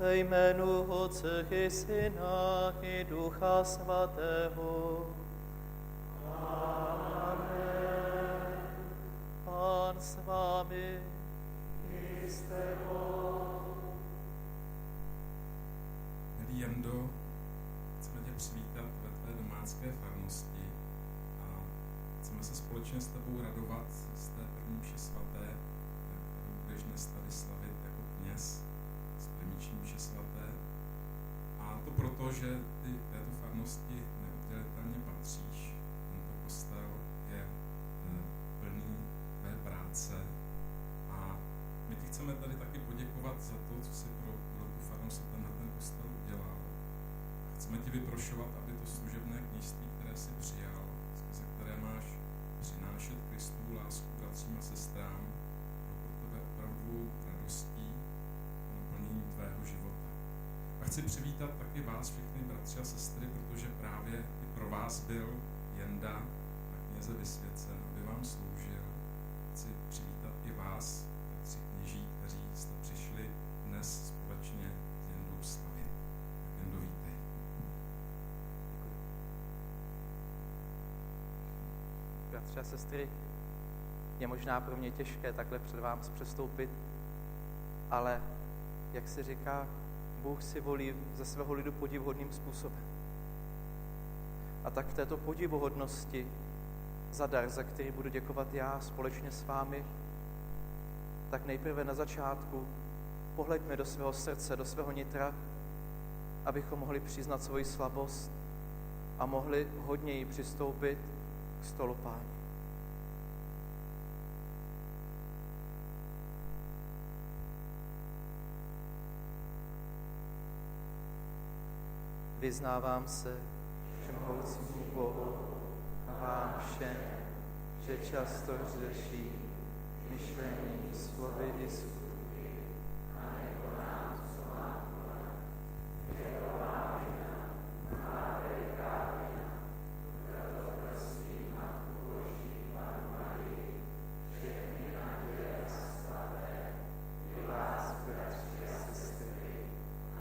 Ve jménu Otce i Syna i Ducha Svatého. Amen. Pán s vámi. I s tebou. Milý Jendo, chceme tě přivítat ve tvé domácké farnosti a chceme se společně s tebou radovat z té první mše svaté, kterou budeš dnes tady slavit jako kněz z primiční mše svaté. A to proto, že ty k této farnosti neoddělitelně patříš. Tento kostel je plný tvé práce a my ti chceme tady taky poděkovat za to, co jsi pro tu farnost a ten kostel udělal. Chceme ti vyprošovat, aby to služebné kněžství, které jsi přijal, skrze které máš přinášet Kristovu lásku bratřím a sestrám, bylo pro tebe opravdu radostí a naplněním tvého života. A chci přivítat taky vás, všechny bratři a sestry, protože právě i pro vás byl Jenda na kněze vysvěcen, aby vám sloužil. Chci přivítat i vás, bratři kněží, kteří jste přišli dnes společně s Jendou slavit. Tak Jendo, vítej. Bratři a sestry, je možná pro mě těžké takhle před vás přestoupit, ale jak se říká, Bůh si volí ze svého lidu podivuhodným způsobem. A tak v této podivuhodnosti za dar, za který budu děkovat já společně s vámi, tak nejprve na začátku pohleďme do svého srdce, do svého nitra, abychom mohli přiznat svoji slabost a mohli hodněji přistoupit k stolu Páně. Vyznávám se všemohoucímu Bohu a vám všem, že často hřeším myšlením, slovy i skutky, a nekonám, co mám konat. Je to má vina, má veliká vina, proto prosím Matku Boží, Pannu Marii, všechny naděje a slabé, i vás, bratři a sestry,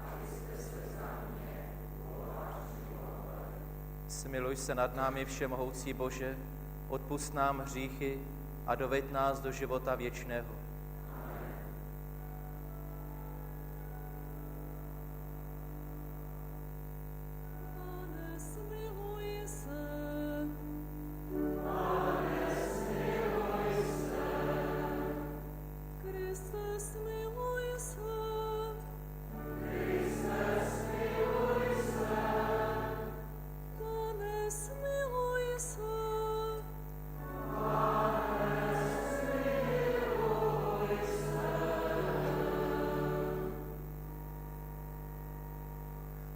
abyste se za mě Smiluj se nad námi, všemohoucí Bože, odpusť nám hříchy a doveď nás do života věčného. Pane, smiluj se. Kriste, smiluj se. Pane, smiluj se.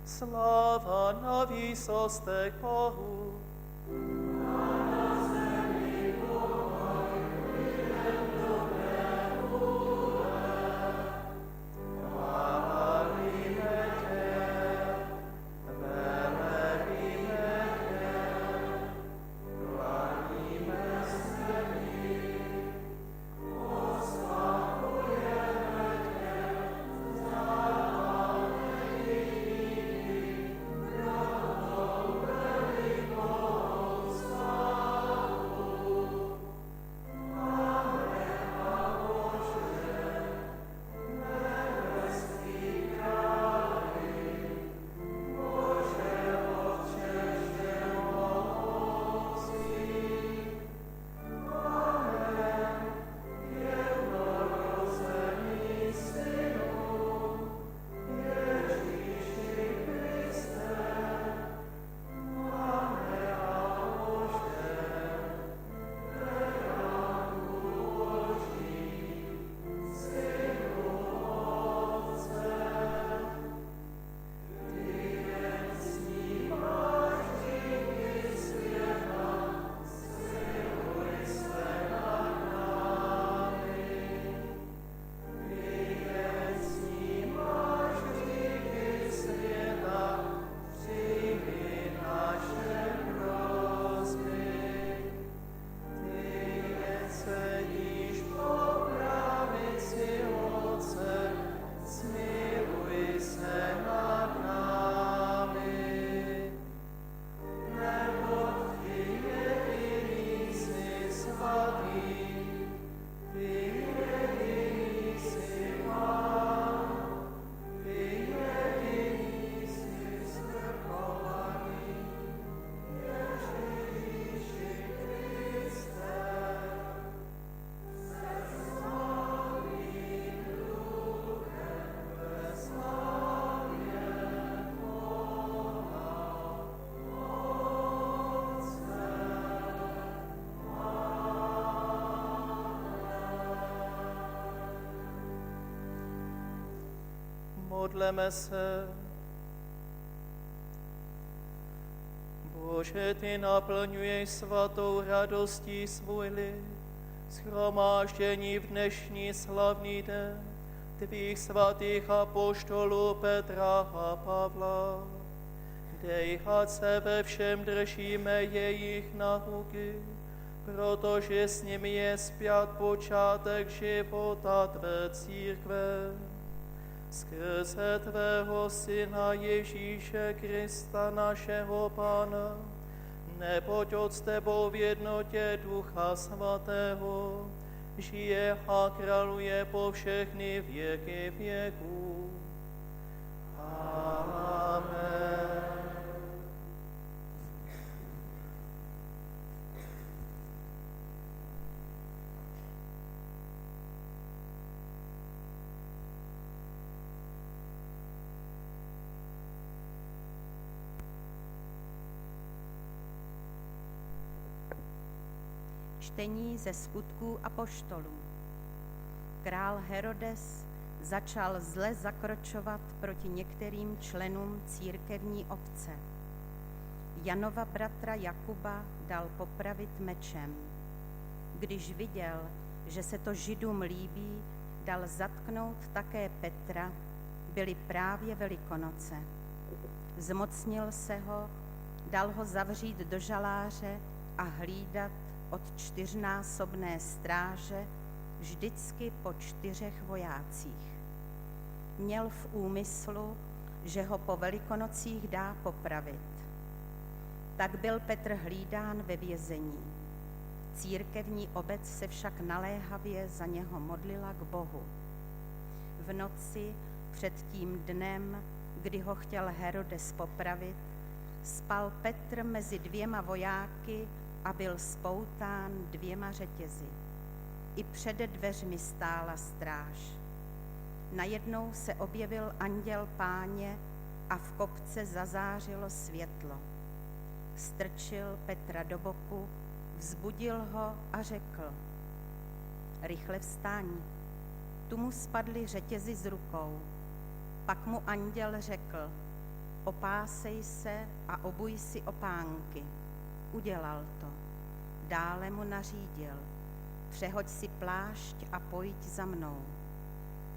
Sláva na výsostech Bohu. Modleme se. Bože, ty naplňuješ svatou radostí svůj lid, shromáždění v dnešní slavný den tvých svatých apoštolů Petra a Pavla. Dej, ať se ve všem držíme jejich nauky, protože s nimi je spjat počátek života tvé církve. Skrze tvého Syna Ježíše Krista, našeho Pána, neboť od s tebou v jednotě Ducha Svatého žije a králuje po všechny věky věků. Amen. Čtení ze Skutků apoštolů. Král Herodes začal zle zakročovat proti některým členům církevní obce. Janova bratra Jakuba dal popravit mečem. Když viděl, že se to Židům líbí, dal zatknout také Petra, byly právě Velikonoce. Zmocnil se ho, dal ho zavřít do žaláře a hlídat od 4násobné stráže vždycky po 4 vojácích. Měl v úmyslu, že ho po Velikonocích dá popravit. Tak byl Petr hlídán ve vězení. Církevní obec se však naléhavě za něho modlila k Bohu. V noci před tím dnem, kdy ho chtěl Herodes popravit, spal Petr mezi 2 vojáky a byl spoután 2 řetězy. I před dveřmi stála stráž. Najednou se objevil anděl Páně a v kopce zazářilo světlo. Strčil Petra do boku, vzbudil ho a řekl: rychle vstaň. Tu mu spadly řetězy z rukou. Pak mu anděl řekl: opásej se a obuj si opánky. Udělal to. Dále mu nařídil: přehoď si plášť a pojď za mnou.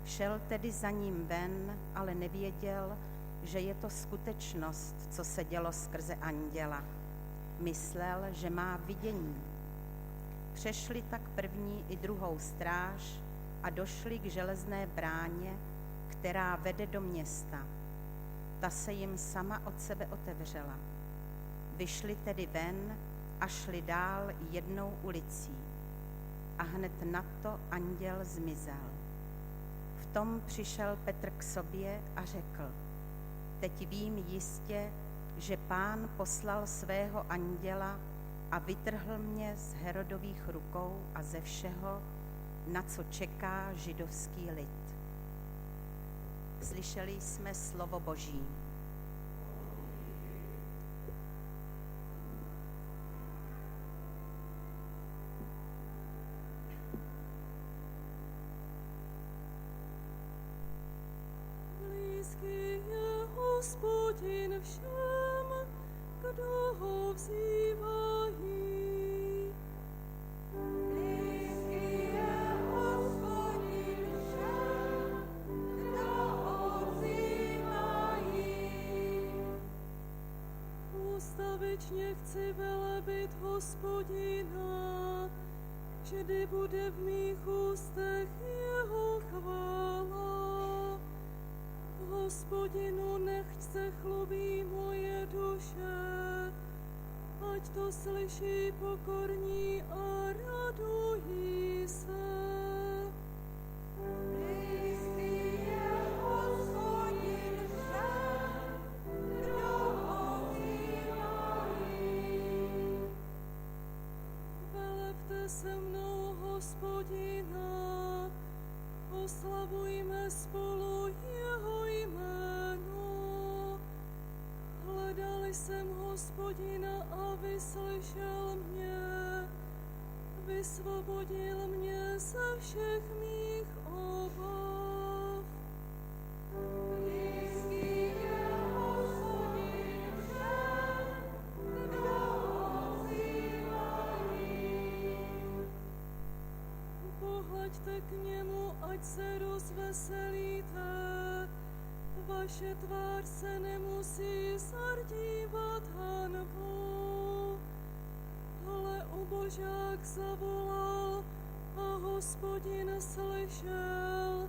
Šel tedy za ním ven, ale nevěděl, že je to skutečnost, co se dělo skrze anděla. Myslel, že má vidění. Přešli tak první i druhou stráž a došli k železné bráně, která vede do města. Ta se jim sama od sebe otevřela. Vyšli tedy ven a šli dál jednou ulicí. A hned na to anděl zmizel. V tom přišel Petr k sobě a řekl: teď vím jistě, že Pán poslal svého anděla a vytrhl mě z Herodových rukou a ze všeho, na co čeká židovský lid. Slyšeli jsme slovo Boží. Blízký je Hospodin všem, kdo ho vzývají. Blízký je Hospodin všem, kdo ho vzývají. Ustavičně chci velebit Hospodina, vždy bude v mých ústech jeho chvála. Hospodinu, nechť se chlubí moje duše, ať to slyší pokorní a radují se. Blízký je Hospodin všem, kdo ho vzývají. Velepte se mnou Hospodina, oslavujme spolu jeho jméno. Hledali jsem Hospodina a vyslyšel mě, vysvobodil mě ze všech mých obav. vaše tvár se nemusí zardívat hanbou. Ale ubožák zavolal a Hospodin slyšel,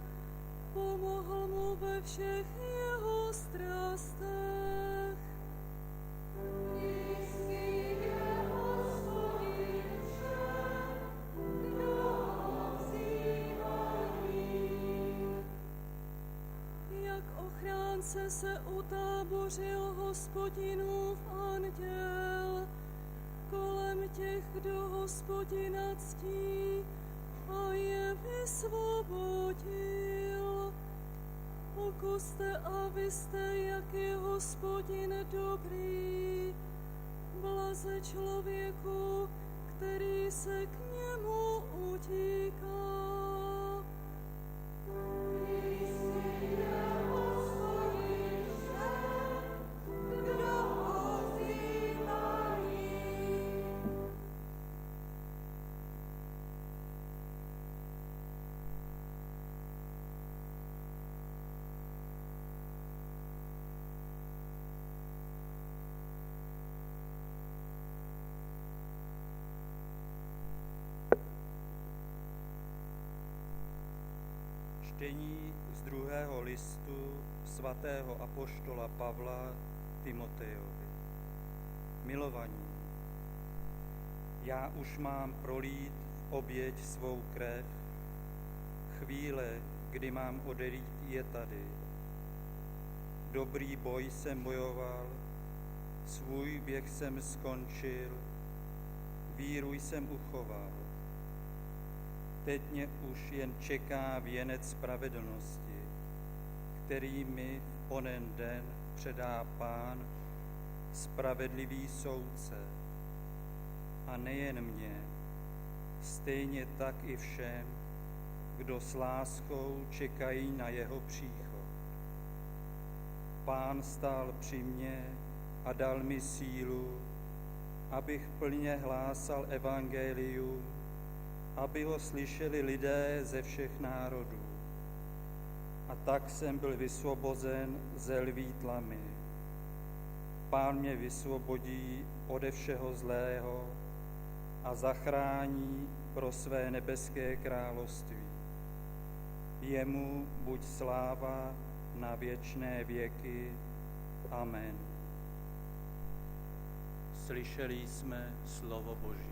pomohl mu ve všech jeho strastech. Jak ochránce se utábořil Hospodinův anděl kolem těch, kdo Hospodina ctí a je vysvobodil. Pokuste a vyste, jak je Hospodin dobrý. Blaze člověku, který se k němu utíká. Čtení z druhého listu svatého apoštola Pavla Timotejovi. Milovaní, já už mám prolít v oběť svou krev. Chvíle, kdy mám odejít, je tady. Dobrý boj jsem bojoval, svůj běh jsem skončil, víru jsem uchoval. Teď mě už jen čeká věnec spravedlnosti, který mi v onen den předá Pán, spravedlivý soudce. A nejen mě, stejně tak i všem, kdo s láskou čekají na jeho příchod. Pán stál při mně a dal mi sílu, abych plně hlásal evangelium, aby ho slyšeli lidé ze všech národů. A tak jsem byl vysvobozen ze lví tlamy. Pán mě vysvobodí ode všeho zlého a zachrání pro své nebeské království. Jemu buď sláva na věčné věky. Amen. Slyšeli jsme slovo Boží.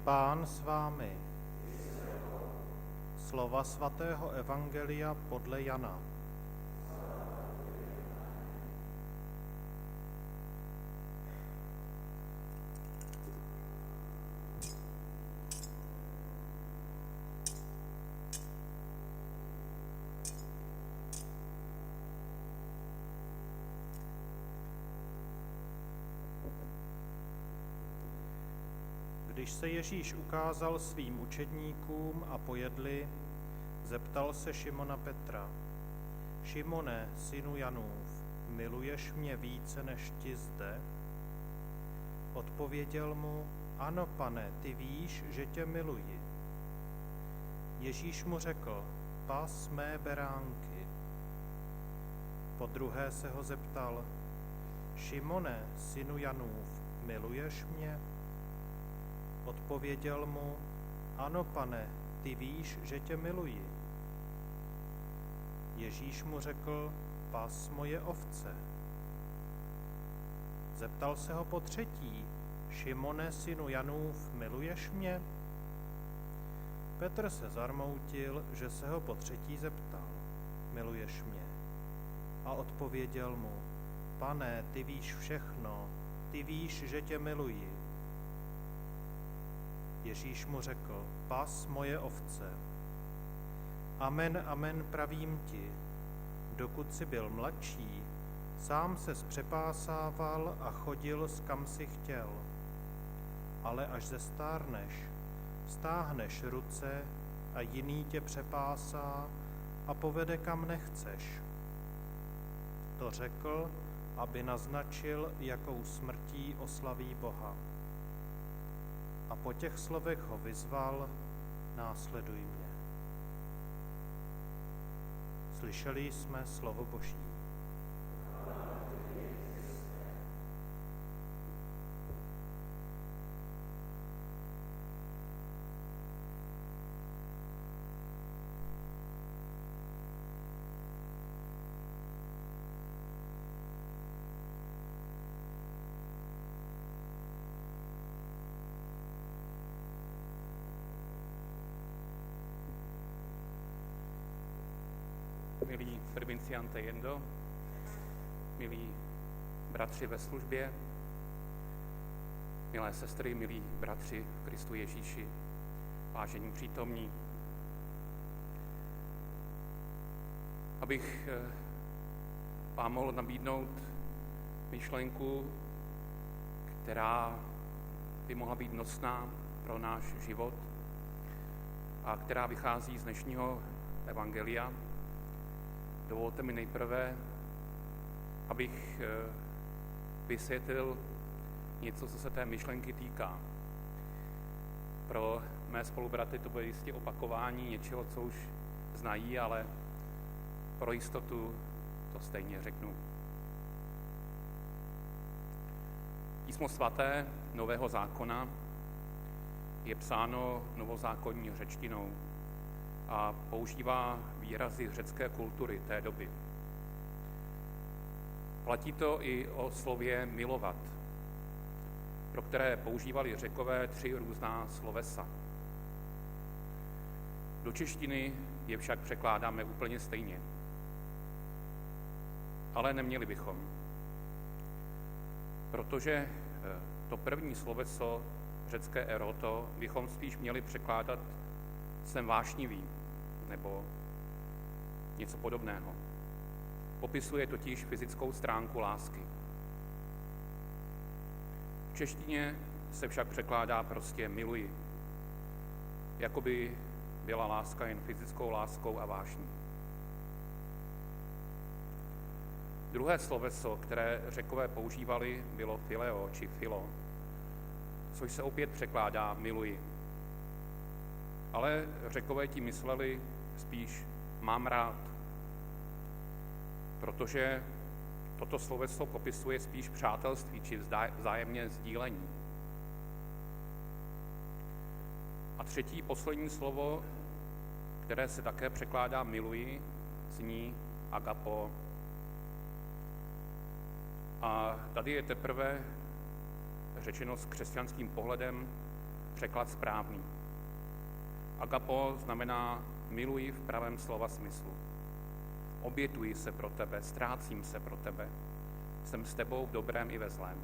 Pán s vámi. Slova svatého evangelia podle Jana. Když se Ježíš ukázal svým učedníkům a pojedli, zeptal se Šimona Petra: Šimone, synu Janův, miluješ mě více než ti zde? Odpověděl mu: Ano, Pane, ty víš, že tě miluji. Ježíš mu řekl: Pas mé beránky. Podruhé se ho zeptal: Šimone, synu Janův, miluješ mě? Odpověděl mu: Ano, Pane, ty víš, že tě miluji. Ježíš mu řekl: Pas moje ovce. Zeptal se ho potřetí: Šimone, synu Janův, miluješ mě? Petr se zarmoutil, že se ho potřetí zeptal: Miluješ mě? A odpověděl mu: Pane, ty víš všechno, ty víš, že tě miluji. Ježíš mu řekl: Pas moje ovce. Amen, amen, pravím ti, dokud jsi byl mladší, sám ses přepásával a chodil, kam si chtěl. Ale až zestárneš, stáhneš ruce a jiný tě přepásá a povede, kam nechceš. To řekl, aby naznačil, jakou smrtí oslaví Boha. A po těch slovech ho vyzval: Následuj mě. Slyšeli jsme slovo Boží. Milí Serbinciante Jendo, milí bratři ve službě, milé sestry, milí bratři v Kristu Ježíši, vážení přítomní. Abych vám mohl nabídnout myšlenku, která by mohla být nosná pro náš život a která vychází z dnešního evangelia, dovolte mi nejprve, abych vysvětlil něco, co se té myšlenky týká. Pro mé spolubratry to bude jistě opakování něčeho, co už znají, ale pro jistotu to stejně řeknu. Písmo svaté Nového zákona je psáno novozákonní řečtinou a používá výrazy řecké kultury té doby. Platí to i o slově milovat, pro které používali Řekové 3 různá slovesa. Do češtiny je však překládáme úplně stejně. Ale neměli bychom. Protože to první sloveso řecké eroto bychom spíš měli překládat jsem vášnivý, nebo něco podobného. Popisuje totiž fyzickou stránku lásky. V češtině se však překládá prostě miluji, jako by byla láska jen fyzickou láskou a vášní. Druhé sloveso, které Řekové používali, bylo fileo či filo, což se opět překládá miluji. Ale Řekové tím mysleli spíš mám rád, protože toto sloveso popisuje spíš přátelství či vzájemné sdílení. A třetí, poslední slovo, které se také překládá miluji, zní agapo. A tady je teprve řečeno s křesťanským pohledem překlad správný. Agapo znamená miluji v pravém slova smyslu. Obětuji se pro tebe, ztrácím se pro tebe. Jsem s tebou v dobrém i ve zlém.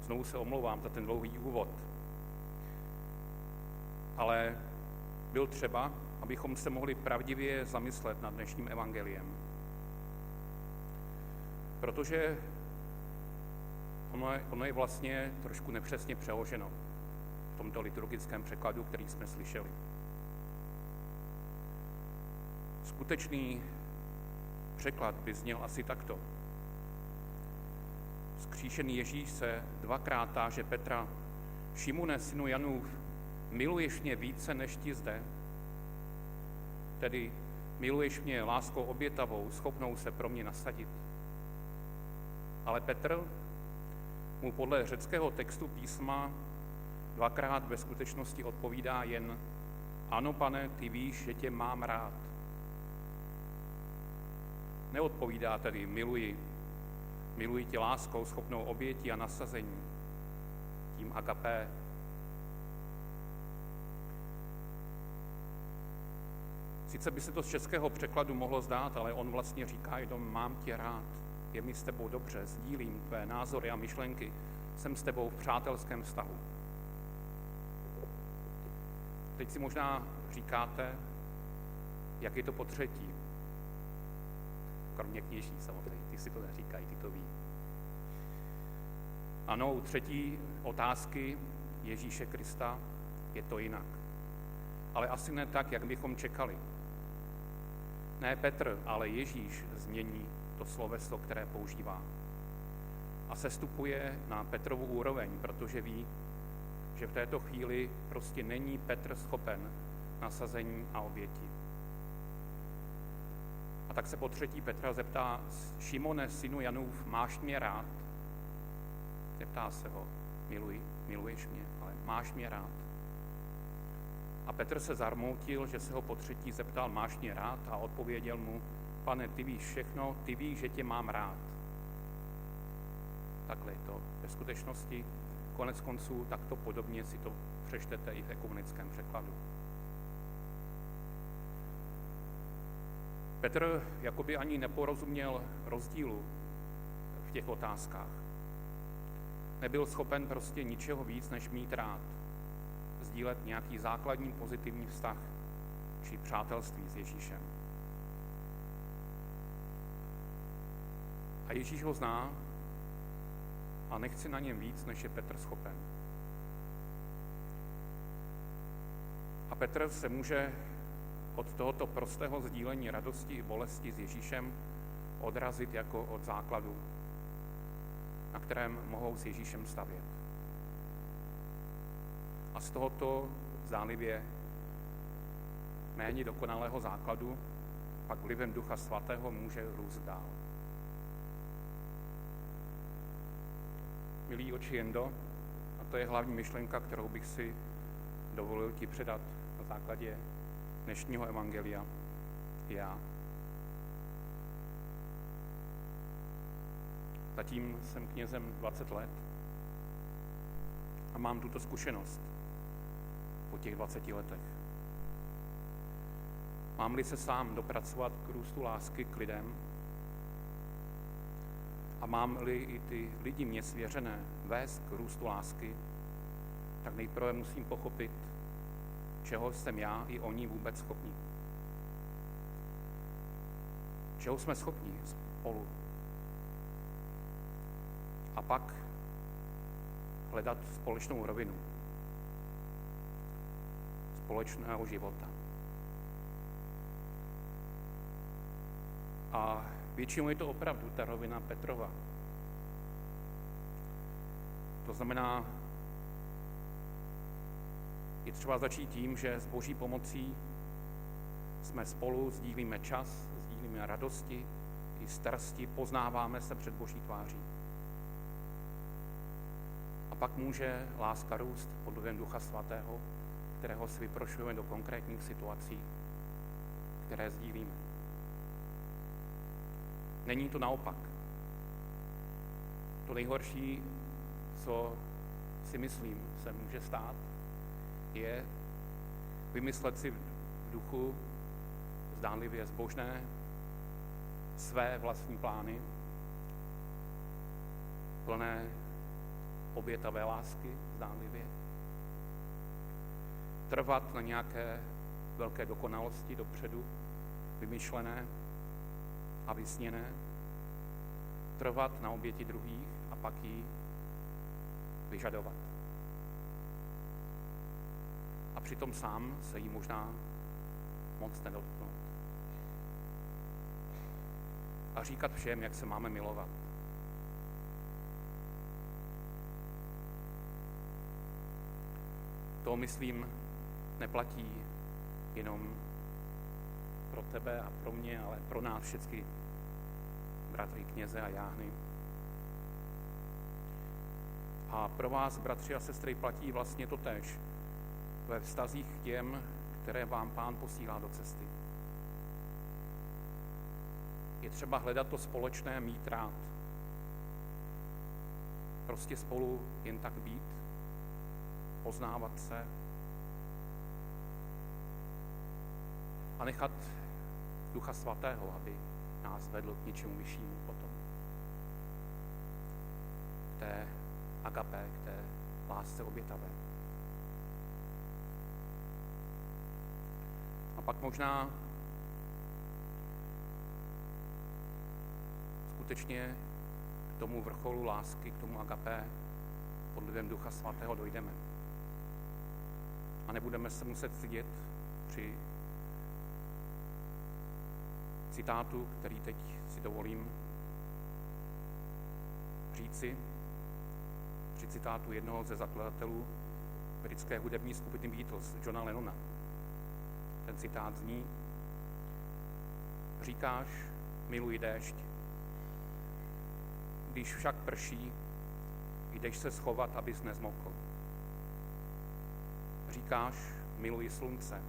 Znovu se omlouvám za ten dlouhý úvod. Ale byl třeba, abychom se mohli pravdivě zamyslet nad dnešním evangeliem. Protože ono je vlastně trošku nepřesně přeloženo v tomto liturgickém překladu, který jsme slyšeli. Skutečný překlad by zněl asi takto. Vzkříšený Ježíš se dvakrát táže Petra: Šimone, synu Janův, miluješ mě více než ti zde? Tedy miluješ mě láskou obětavou, schopnou se pro mě nasadit? Ale Petr mu podle řeckého textu písma dvakrát ve skutečnosti odpovídá jen: Ano, pane, ty víš, že tě mám rád. Neodpovídá tedy miluji tě láskou schopnou oběti a nasazení, tím agapé. Sice by se to z českého překladu mohlo zdát, ale on vlastně říká jenom: mám tě rád, je mi s tebou dobře, sdílím tvé názory a myšlenky, jsem s tebou v přátelském vztahu. Teď si možná říkáte, jak je to po třetí. Kromě kněží samozřejmě, ty si to neříkají, ty to ví. Ano, u třetí otázky Ježíše Krista je to jinak. Ale asi ne tak, jak bychom čekali. Ne Petr, ale Ježíš změní to sloveso, které používá. A sestupuje na Petrovu úroveň, protože ví, že v této chvíli prostě není Petr schopen nasazení a oběti. A tak se po třetí Petra zeptá: Šimone, synu Janův, máš mě rád? Zeptá se ho: miluješ mě, ale máš mě rád? A Petr se zarmoutil, že se ho po třetí zeptal: máš mě rád? A odpověděl mu: Pane, ty víš všechno, ty víš, že tě mám rád. Takhle je to ve skutečnosti. Konec konců takto podobně si to přečtete i v ekumenickém překladu. Petr jakoby ani neporozuměl rozdílu v těch otázkách. Nebyl schopen prostě ničeho víc, než mít rád. Sdílet nějaký základní pozitivní vztah či přátelství s Ježíšem. A Ježíš ho zná a nechce na něm víc, než je Petr schopen. A Petr se může od tohoto prostého sdílení radosti i bolesti s Ježíšem odrazit jako od základu, na kterém mohou s Ježíšem stavět. A z tohoto zdánlivě méně dokonalého základu pak vlivem Ducha Svatého může růst dál. Milý oči Jendo, a to je hlavní myšlenka, kterou bych si dovolil ti předat na základě dnešního evangelia. Já. Zatím jsem knězem 20 let a mám tuto zkušenost po těch 20 letech. Mám-li se sám dopracovat k růstu lásky k lidem a mám-li i ty lidi mě svěřené vést k růstu lásky, tak nejprve musím pochopit, čeho jsem já i oni vůbec schopni. Čeho jsme schopni spolu. A pak hledat společnou rovinu společného života. A většinou je to opravdu ta rovina Petrova. To znamená, je třeba začít tím, že s Boží pomocí jsme spolu, sdílíme čas, sdílíme radosti i starosti, poznáváme se před Boží tváří. A pak může láska růst pod vlivem Ducha Svatého, kterého si vyprošujeme do konkrétních situací, které sdílíme. Není to naopak. To nejhorší, co si myslím, se může stát, je vymyslet si v duchu zdánlivě zbožné své vlastní plány, plné obětavé lásky, zdánlivě. Trvat na nějaké velké dokonalosti dopředu, vymyšlené a vysněné. Trvat na oběti druhých a pak ji vyžadovat. A přitom sám se jí možná moc nedotknout. A říkat všem, jak se máme milovat. To, myslím, neplatí jenom pro tebe a pro mě, ale pro nás všechny, bratry, kněze a jáhny. A pro vás, bratři a sestry, platí vlastně to též ve vztazích k těm, které vám Pán posílá do cesty. Je třeba hledat to společné, mít rád. Prostě spolu jen tak být, poznávat se a nechat Ducha Svatého, aby nás vedl k něčemu vyššímu potom. K té agapé, k té lásce obětavé. A pak možná skutečně k tomu vrcholu lásky, k tomu agapé pod vlivem Ducha Svatého dojdeme. A nebudeme se muset stydět při citátu, který teď si dovolím říci, při citátu jednoho ze zakladatelů britské hudební skupiny Beatles, Johna Lennona. Ten citát zní: říkáš, miluji déšť, když však prší, jdeš se schovat, abys nezmokl. Říkáš, miluji slunce,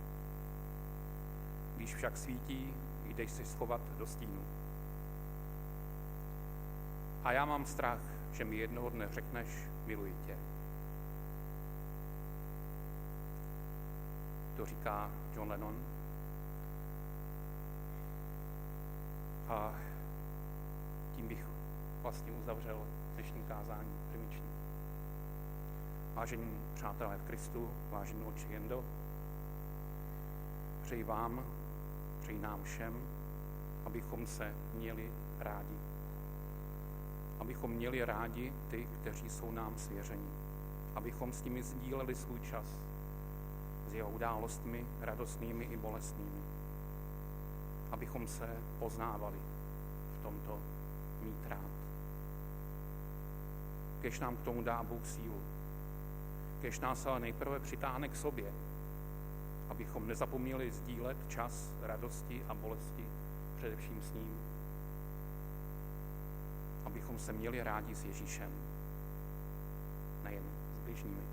když však svítí, jdeš se schovat do stínu. A já mám strach, že mi jednoho dne řekneš, miluji tě. To říká John Lennon. A tím bych vlastně uzavřel dnešní kázání primiční. Vážení přátelé v Kristu, vážený otče Jendo, přeji vám, přeji nám všem, abychom se měli rádi. Abychom měli rádi ty, kteří jsou nám svěření. Abychom s nimi sdíleli svůj čas, s jeho událostmi, radostnými i bolestnými. Abychom se poznávali v tomto mít rád. Kéž nám k tomu dá Bůh sílu. Kéž nás ale nejprve přitáhne k sobě, abychom nezapomněli sdílet čas radosti a bolesti především s ním. Abychom se měli rádi s Ježíšem, nejen s bližními.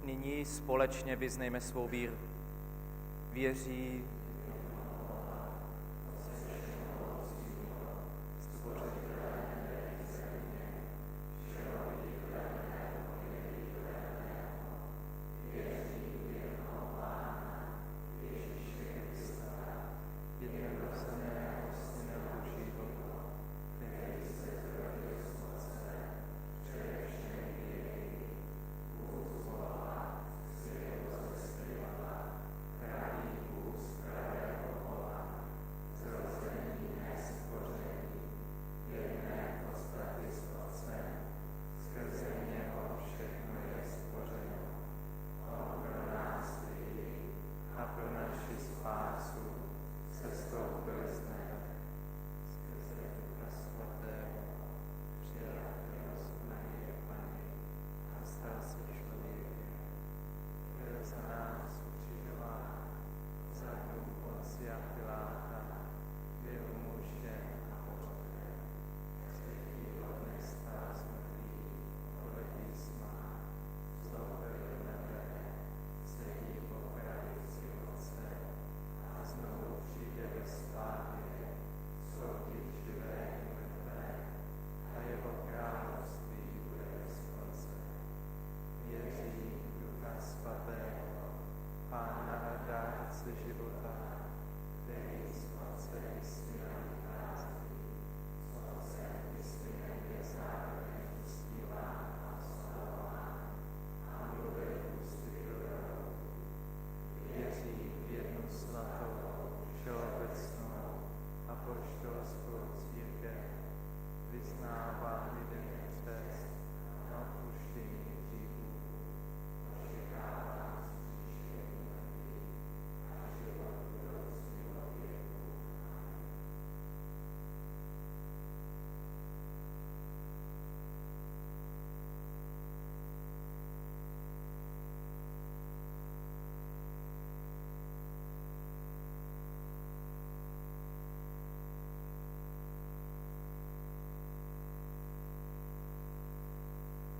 Nyní společně vyznejme svou víru. Věří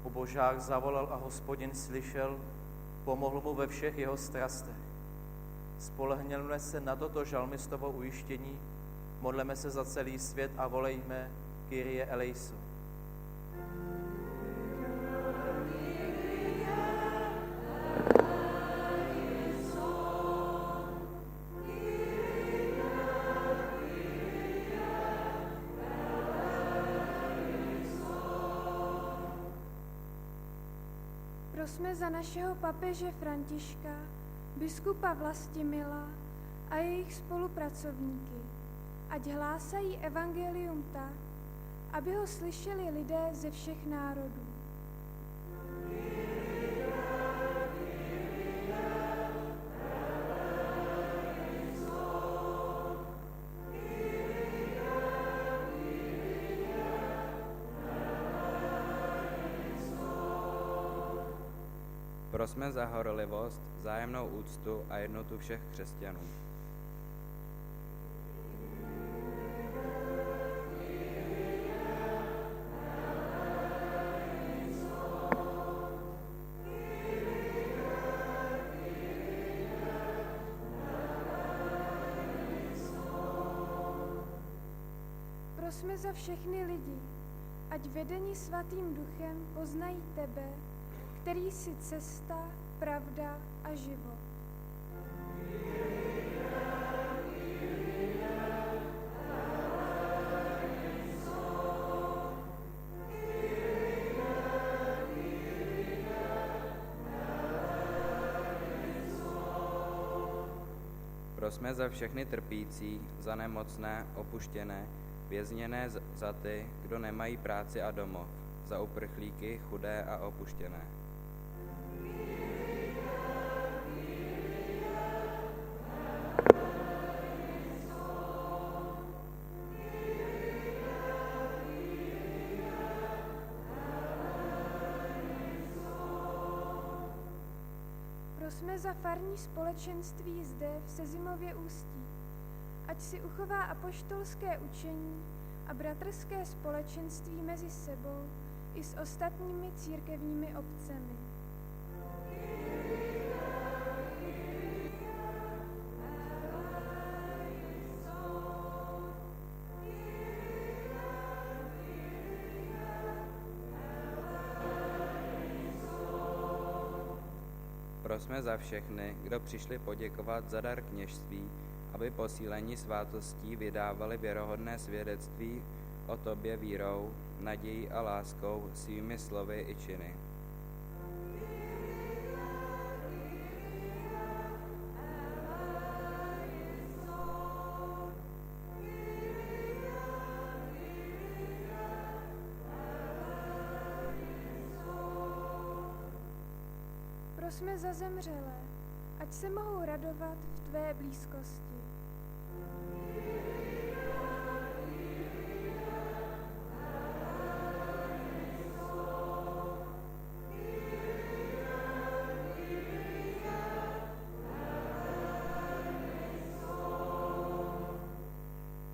Ubožák zavolal a Hospodin slyšel, pomohl mu ve všech jeho strastech. Spolehněme se na toto žalmistovo ujištění, modleme se za celý svět a volejme Kyrie eleison. Prosme za našeho papeže Františka, biskupa Vlastimila a jejich spolupracovníky, ať hlásají evangelium tak, aby ho slyšeli lidé ze všech národů. Prosme za horlivost, vzájemnou úctu a jednotu všech křesťanů. Prosme za všechny lidi, ať vedeni svatým duchem poznají tebe, který jsi cesta, pravda a život. Prosme za všechny trpící, za nemocné, opuštěné, vězněné za ty, kdo nemají práci a domov, za uprchlíky, chudé a opuštěné. Prosme za farní společenství zde v Sezimově Ústí, ať si uchová apoštolské učení a bratrské společenství mezi sebou i s ostatními církevními obcemi. Prosme za všechny, kdo přišli poděkovat za dar kněžství, aby posílení svátostí vydávali věrohodné svědectví o tobě vírou, nadějí a láskou svými slovy i činy. Prosme za zemřelé, ať se mohou radovat v tvé blízkosti.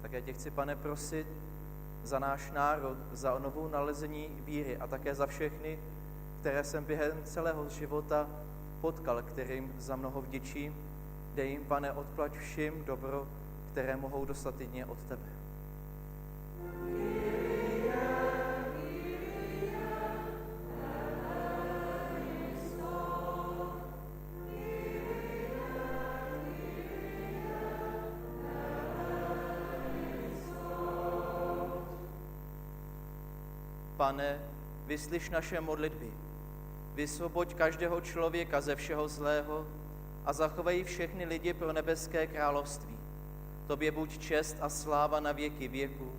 Tak já tě chci, Pane, prosit za náš národ, za novou nalezení víry a také za všechny, které jsem během celého života potkal, kterým za mnoho vděčím. Dej jim, Pane, odplať všim dobro, které mohou dostat jedině od tebe. Pane, vyslyš naše modlitby. Vysvoboď každého člověka ze všeho zlého a zachovej všechny lidi pro nebeské království. Tobě buď čest a sláva na věky věků.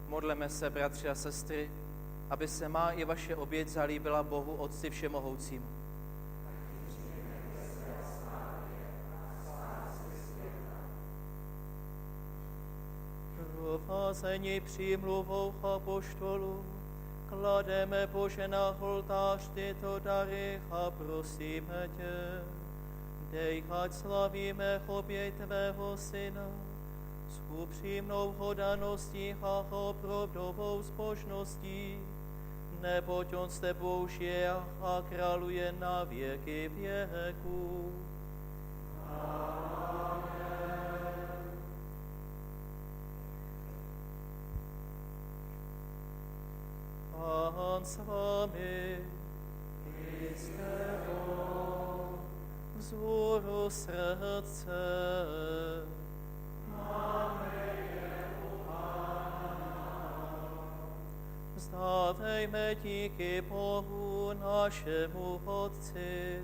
Modleme se, bratři a sestry, aby se má i vaše oběť zalíbila Bohu Otci Všemohoucímu. Provázení přímluvou apoštolů klademe, Bože, na oltář tyto dary a prosíme tě, dej, ať slavíme oběť tvého Syna s upřímnou hodaností a opravdovou zbožností, neboť on s tebou žije a králuje na věky věků. Pán s vámi, i s tebou, vzhůru srdce. Vzdávejme díky Bohu našemu Otci.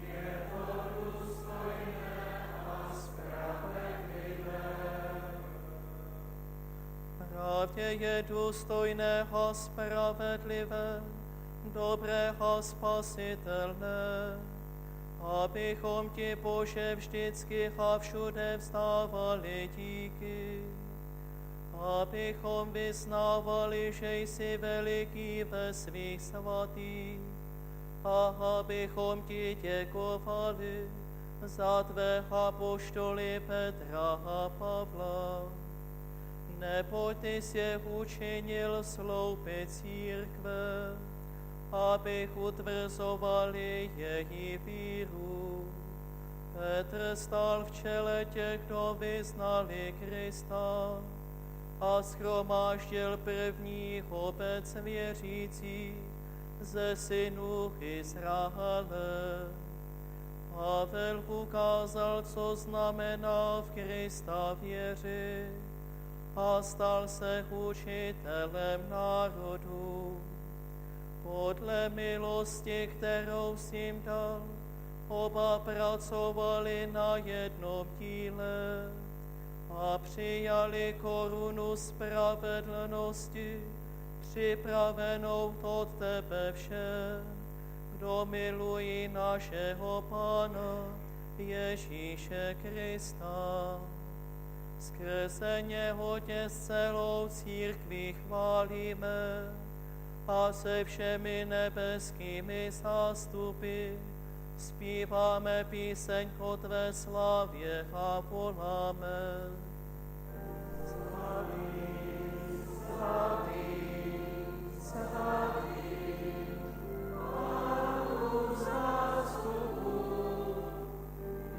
Je to důstojné a spravedlivé. Pravdě je důstojné a spravedlivé, dobré a spasitelné, abychom ti, Bože, vždycky a všude vzdávali díky, abychom vyznávali, že jsi veliký ve svých svatých, a abychom ti děkovali za tvé apoštoly Petra a Pavla. Neboť ty jsi je učinil sloupy církve, abych utvrzovali její víru. Petr stál v čele těch, kdo vyznali Krista, a shromáždil první obec věřící ze synů Izraele. Pavel ukázal, co znamená v Krista věřit, a stal se učitelem národu. Podle milosti, kterou jsi jim dal, oba pracovali na jednom díle a přijali korunu spravedlnosti, připravenou od tebe všem, kdo milují našeho Pána Ježíše Krista. Skrze něho tě s celou církví chválíme a se všemi nebeskými zástupy zpíváme píseň o tvé slávě a voláme. Slavý, slavý, slavý, Pánu zástupu,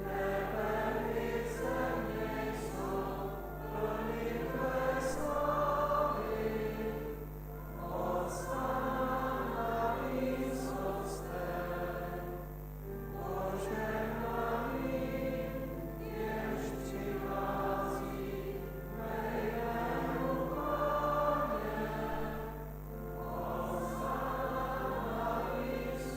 nebe i země jsou plný tvé slávy, Hosanna na výsostech, požehnaný, jež přichází ve jménu Páně. Hosanna na výsostech.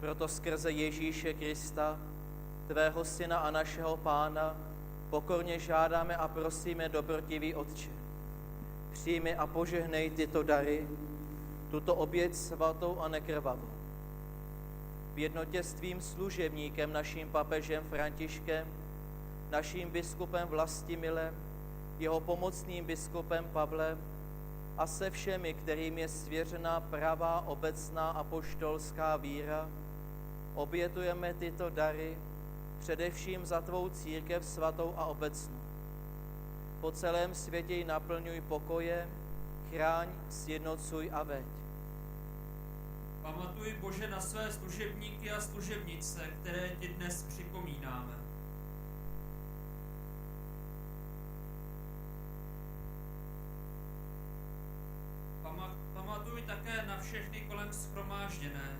Proto skrze Ježíše Krista, tvého Syna a našeho Pána, pokorně žádáme a prosíme, dobrotivý Otče, přijmi a požehnej tyto dary, tuto oběť svatou a nekrvavou. V jednotě s tvým služebníkem, naším papežem Františkem, naším biskupem Vlastimilem, jeho pomocným biskupem Pavlem a se všemi, kterým je svěřena pravá obecná apoštolská víra, obětujeme tyto dary především za tvou církev svatou a obecnou. Po celém světě ji naplňuj pokojem, chráň, sjednocuj a veď. Pamatuj, Bože, na své služebníky a služebnice, které ti dnes připomínáme. Pamatuj také na všechny kolem shromážděné.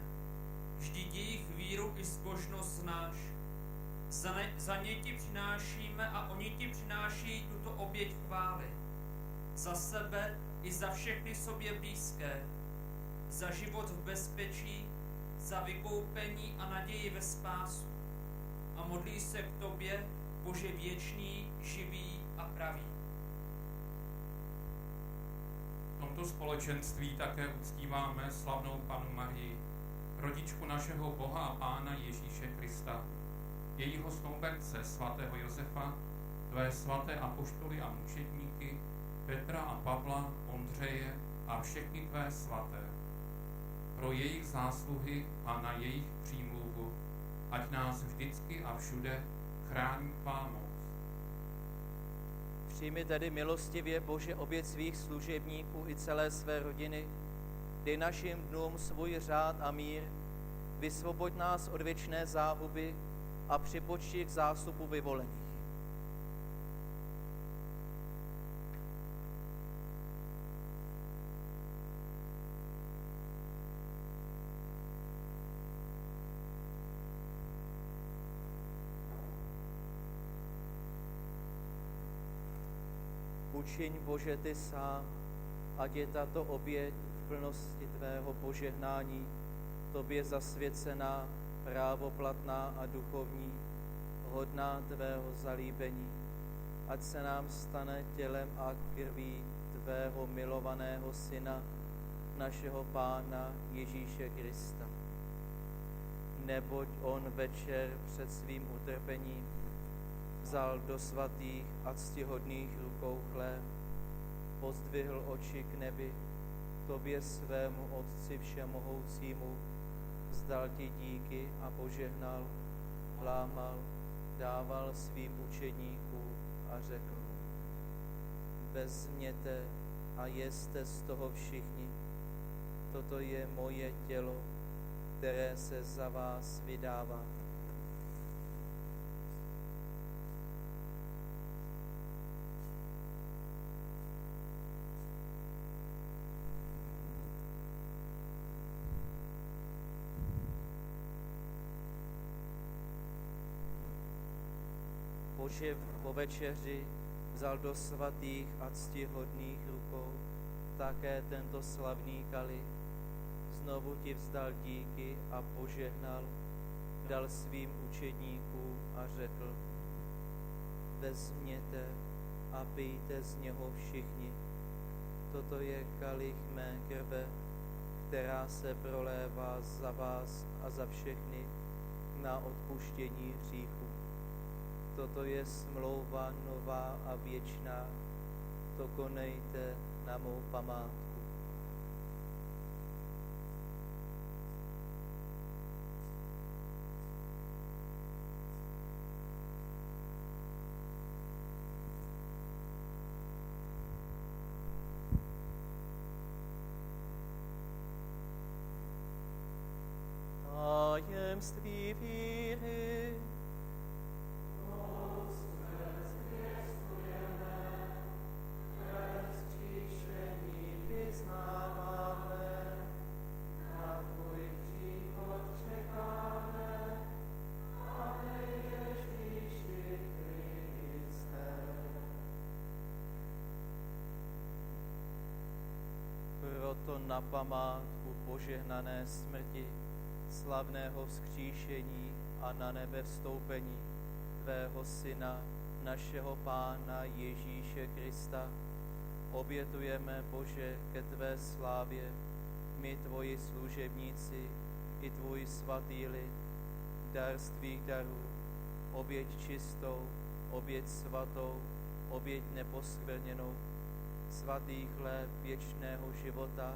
Vždyť jejich víru i zbožnost znáš. Za ně ti přinášíme a oni ti přináší tuto oběť chvály. Za sebe i za všechny sobě blízké. Za život v bezpečí, za vykoupení a naději ve spásu. A modlí se k tobě, Bože věčný, živý a pravý. V tomto společenství také uctíváme slavnou Pannu Marii, rodičku našeho Boha a Pána Ježíše Krista, jejího snoubence svatého Josefa, tvé svaté apoštoly a mučedníky, Petra a Pavla, Ondřeje a všechny tvé svaté. Pro jejich zásluhy a na jejich přímluvu, ať nás vždycky a všude chrání tvá moc. Přijmi tedy milostivě, Bože, oběť svých služebníků i celé své rodiny. Dej našim dnům svůj řád a mír. Vysvoboď nás od věčné záhuby a připočti k zástupu vyvolených. Učiň, Bože, ty sám, ať je tato oběť v plnosti tvého požehnání tobě zasvěcená, právoplatná a duchovní, hodná tvého zalíbení. Ať se nám stane tělem a krví tvého milovaného Syna, našeho Pána Ježíše Krista. Neboť on večer před svým utrpením vzal do svatých a ctihodných rukou chléb, pozdvihl oči k nebi, tobě svému Otci všemohoucímu, vzdal ti díky a požehnal, lámal, dával svým učedníkům a řekl: vezměte a jeste z toho všichni, toto je moje tělo, které se za vás vydává. Bože, po večeři vzal do svatých a ctihodných rukou také tento slavný kalich. Znovu ti vzdal díky a požehnal, dal svým učedníkům a řekl: vezměte a pijte z něho všichni. Toto je kalich mé krve, která se prolévá za vás a za všechny na odpuštění hříchů. Toto je smlouva nová a věčná, to konejte na mou památku. Tajemství víry. Proto na památku požehnané smrti, slavného vzkříšení a na nebe vstoupení tvého Syna, našeho Pána Ježíše Krista, obětujeme, Bože, ke tvé slávě, my tvoji služebníci i tvůj svatý lid, dar z tvých darů, oběť čistou, oběť svatou, oběť neposkvrněnou, svatý chléb věčného života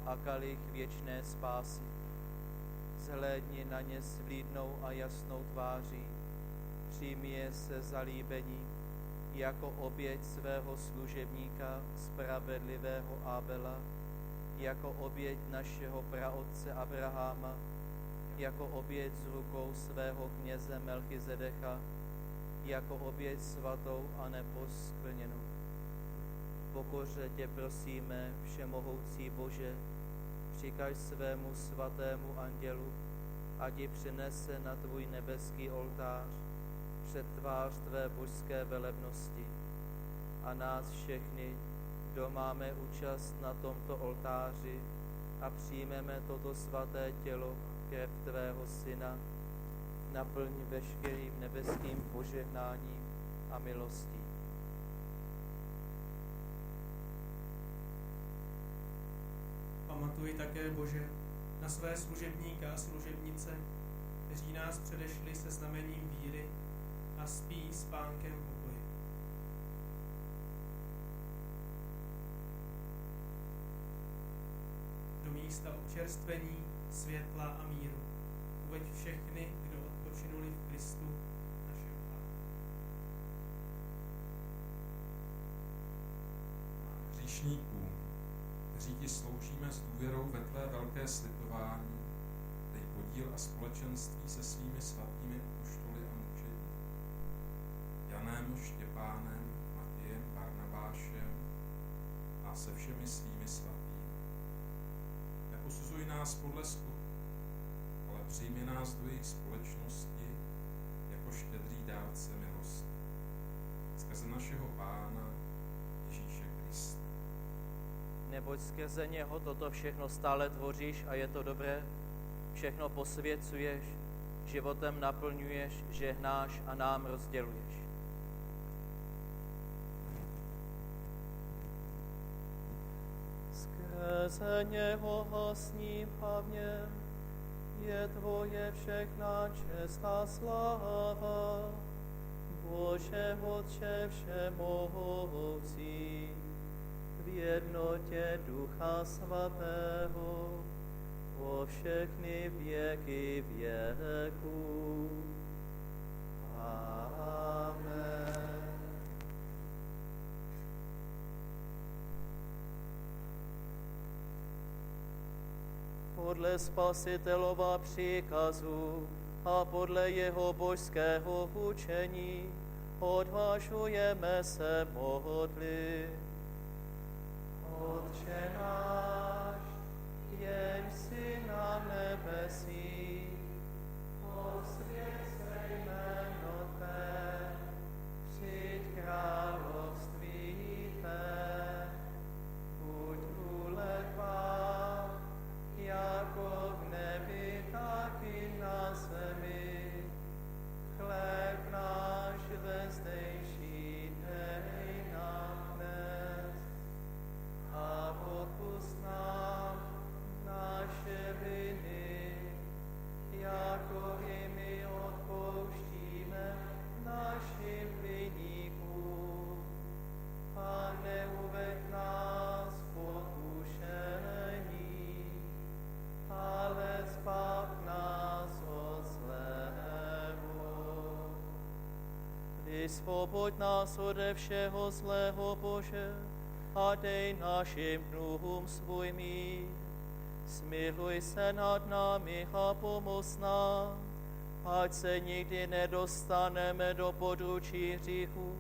a kalich věčné spásy. Zhlédni na ně s vlídnou a jasnou tváří, přijmi je se zalíbením jako oběť svého služebníka spravedlivého Abela, jako oběť našeho praotce Abraháma, jako oběť z rukou svého kněze Melchizedecha, jako oběť svatou a neposkvrněnou. V pokoře tě prosíme, všemohoucí Bože, přikaž svému svatému andělu, ať ji přinese na tvůj nebeský oltář před tvář tvé božské velebnosti a nás všechny, kdo máme účast na tomto oltáři a přijmeme toto svaté tělo, krev tvého Syna, naplň veškerým nebeským nebeským požehnáním a milostí. Pamatuj také, Bože, na své služebníky a služebnice, kteří nás předešli se znamením víry a spí s pánkem pokoje. Do místa občerstvení, světla a míru uveď všechny, kdo odpočinuli v Kristu, našem Pánu. Hříšníků, kteří ti sloužíme s důvěrou ve tvé velké slitování, dej podíl a společenství se svými svatými apoštoly a mučedníky, Janem, Štěpánem, Matějem, Barnabášem a se všemi svými svatými. Neposuzuj nás podle skutku, ale přijmi nás do jejich společnosti jako štědrý dárce milosti. Skrze našeho Pána Ježíše Krista. Neboť skrze něho toto všechno stále tvoříš a je to dobré, všechno posvěcuješ, životem naplňuješ, žehnáš a nám rozděluješ. Skrze něho a s ním a v něm je tvoje všechna čest a sláva, Bože Otče všemohoucí, v jednotě Ducha Svatého, po všechny věky věků. Amen. Podle Spasitelova příkazu a podle jeho božského učení odvážujeme se modlit. Otče náš, jenž jsi na nebesích, posvěť se jméno Tvé, přijď království Tvé, buď vůle Tvá, jako v nebi, tak i na zemi. Chléb náš vezdejší dej nám dnes a odpusť nám naše viny, jako i my odpouštíme našim viníkům. A neuveď nás v pokušení, ale zbav nás od zlého. Vysvoboď nás ode všeho zlého, Bože, a dej našim dnům svůj mír. Smiluj se nad námi a pomoz nám, ať se nikdy nedostaneme do područí hříchu,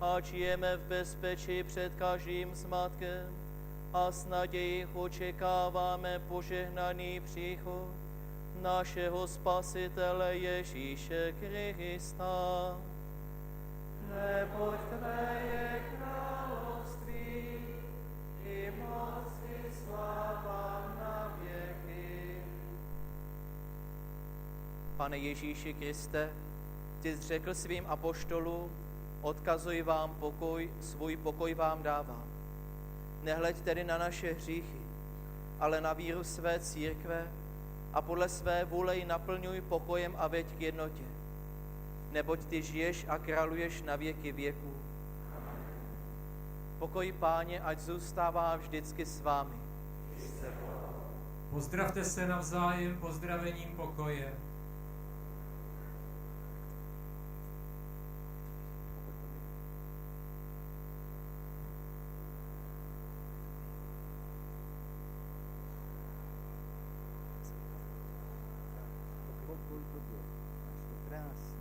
ať žijeme v bezpečí před každým zmatkem a s nadějí očekáváme požehnaný příchod našeho Spasitele Ježíše Krista. Neboť Tvé je království, i moc, i sláva na věky. Pane Ježíši Kriste, Ty jsi řekl svým apoštolům, odkazuji vám pokoj, svůj pokoj vám dávám. Nehleď tedy na naše hříchy, ale na víru své církve a podle své vůle ji naplňuj pokojem a veď k jednotě. Neboť Ty žiješ a králuješ na věky věků. Pokoj Páně, ať zůstává vždycky s vámi. Pozdravte se navzájem pozdravením pokoje. Pokoj tobě, máš to krásný.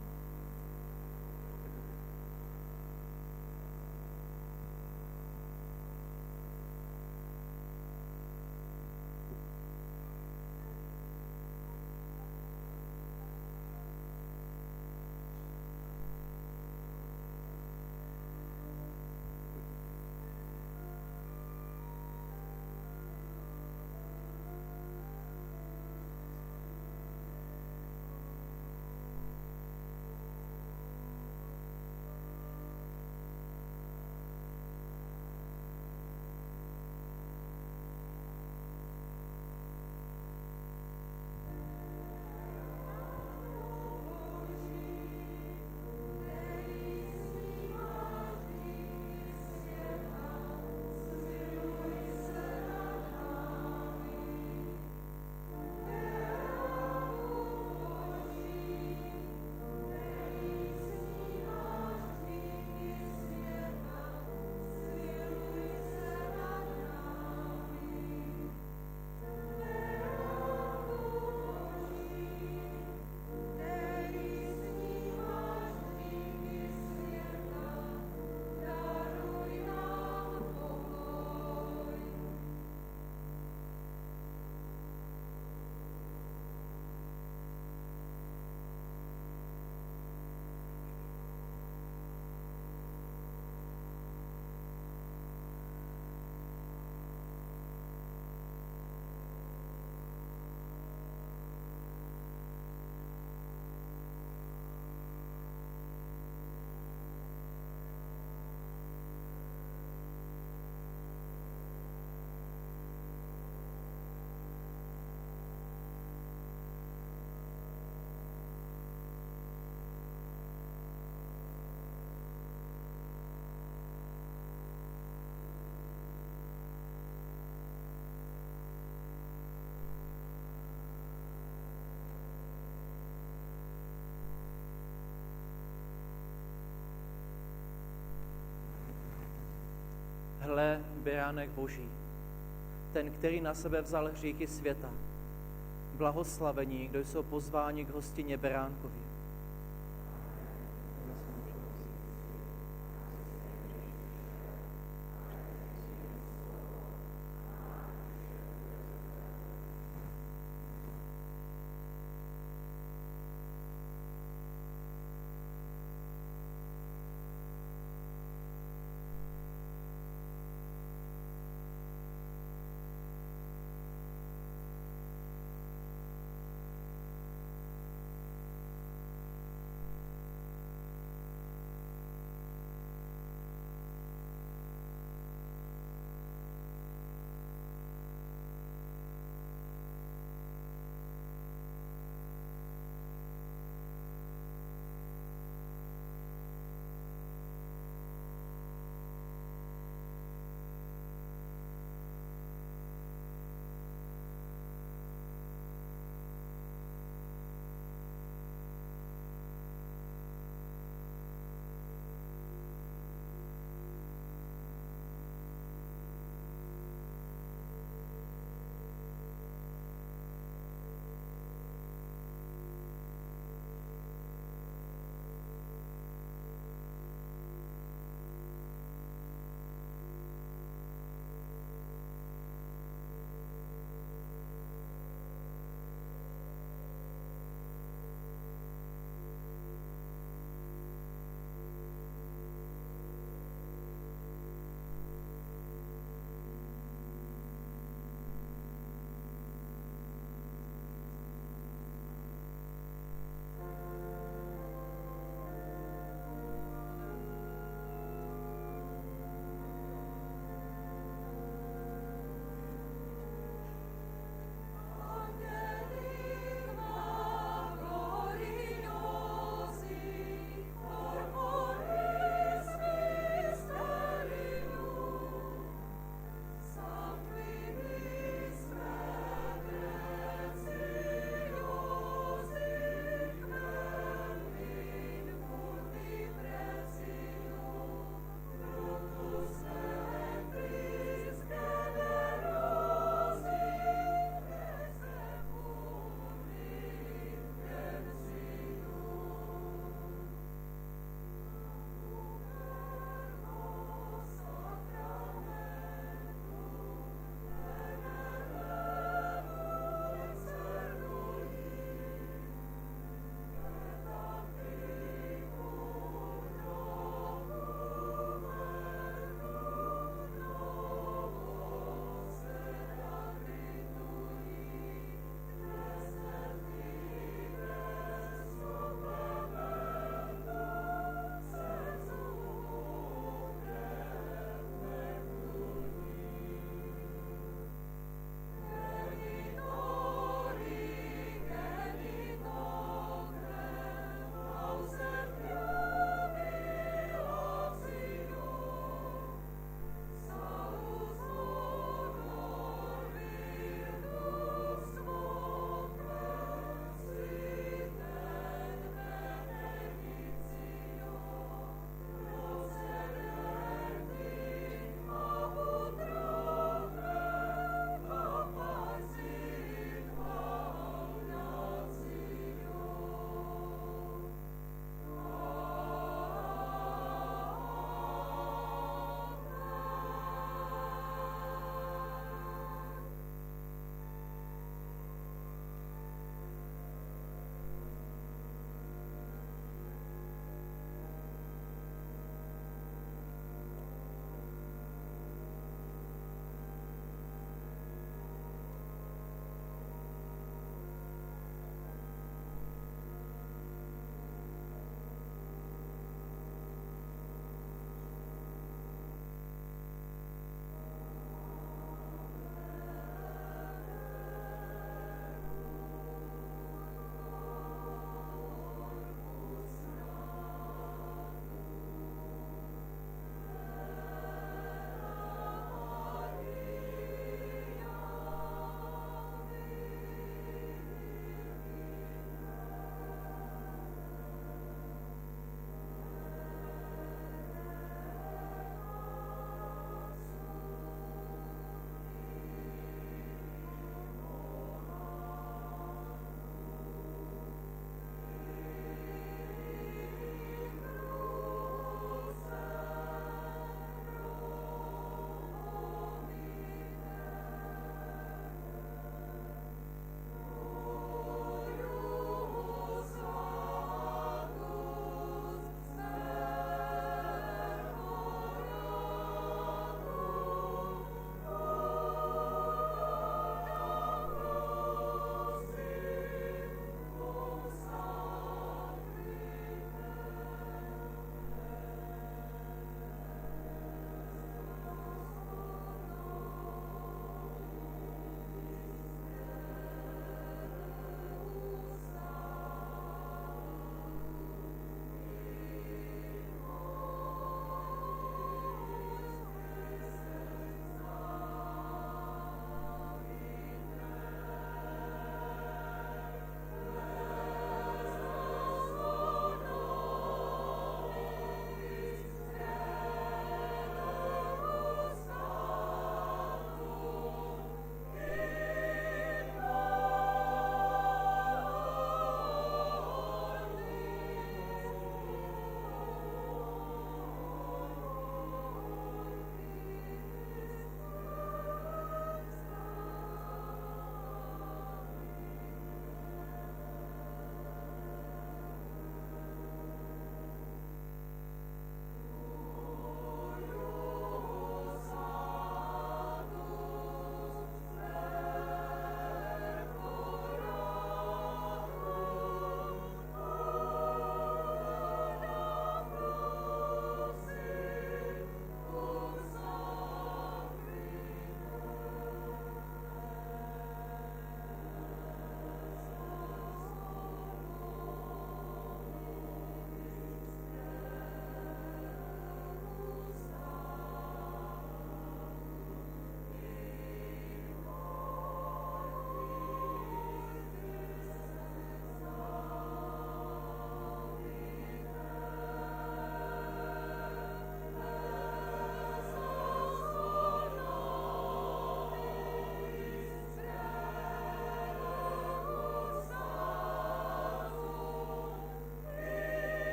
Hle, beránek Boží, ten, který na sebe vzal hříchy světa. Blahoslavení, kdo jsou pozváni k hostině beránkovi.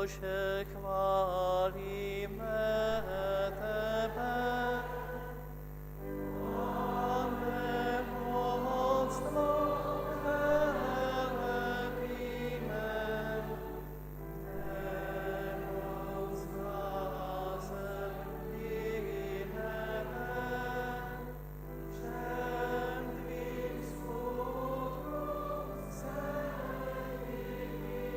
Bože, chválíme tebe. Máme moc tvou velebíme, nemoc na zemi i nebe, všem tvým skutkům se divíme.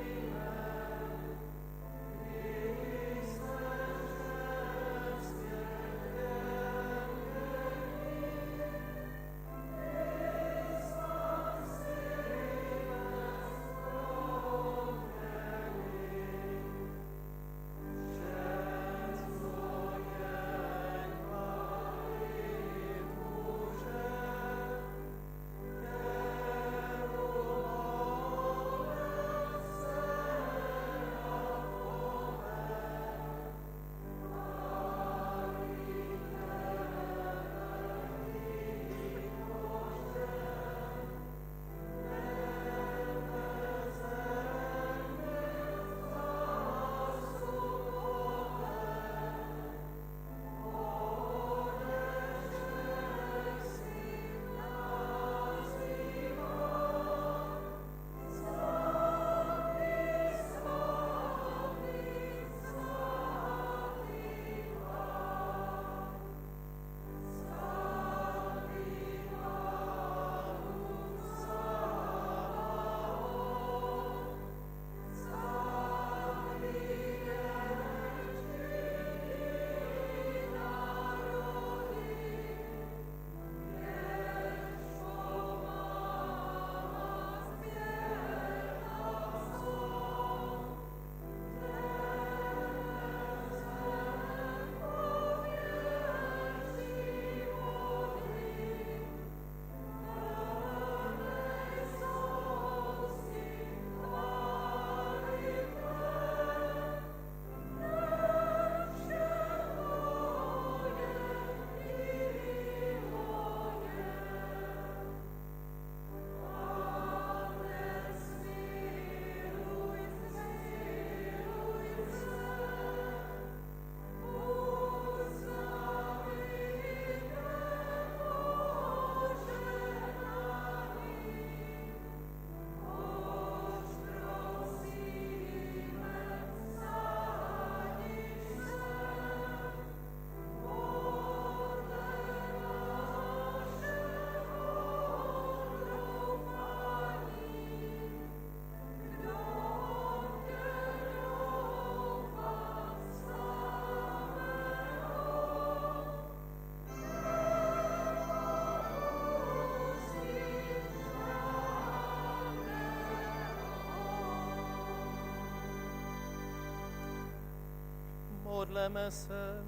Modleme se.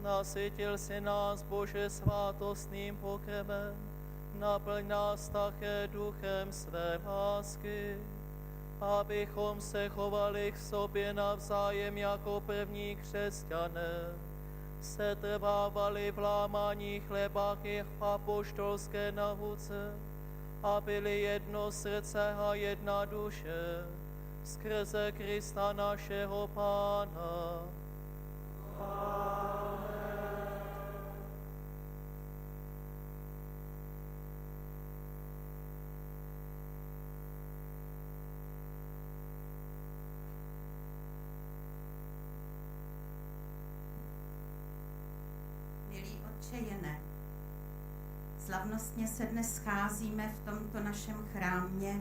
Nasytil si nás, Bože, svátostným pokrmem, naplň nás také duchem své lásky, abychom se chovali k sobě navzájem jako první křesťané, setrvávali v lámání chleba i v apoštolské nauce a byli jedno srdce a jedna duše, skrze Krista našeho Pána. Milí Otče Jene, slavnostně se dnes scházíme v tomto našem chrámě,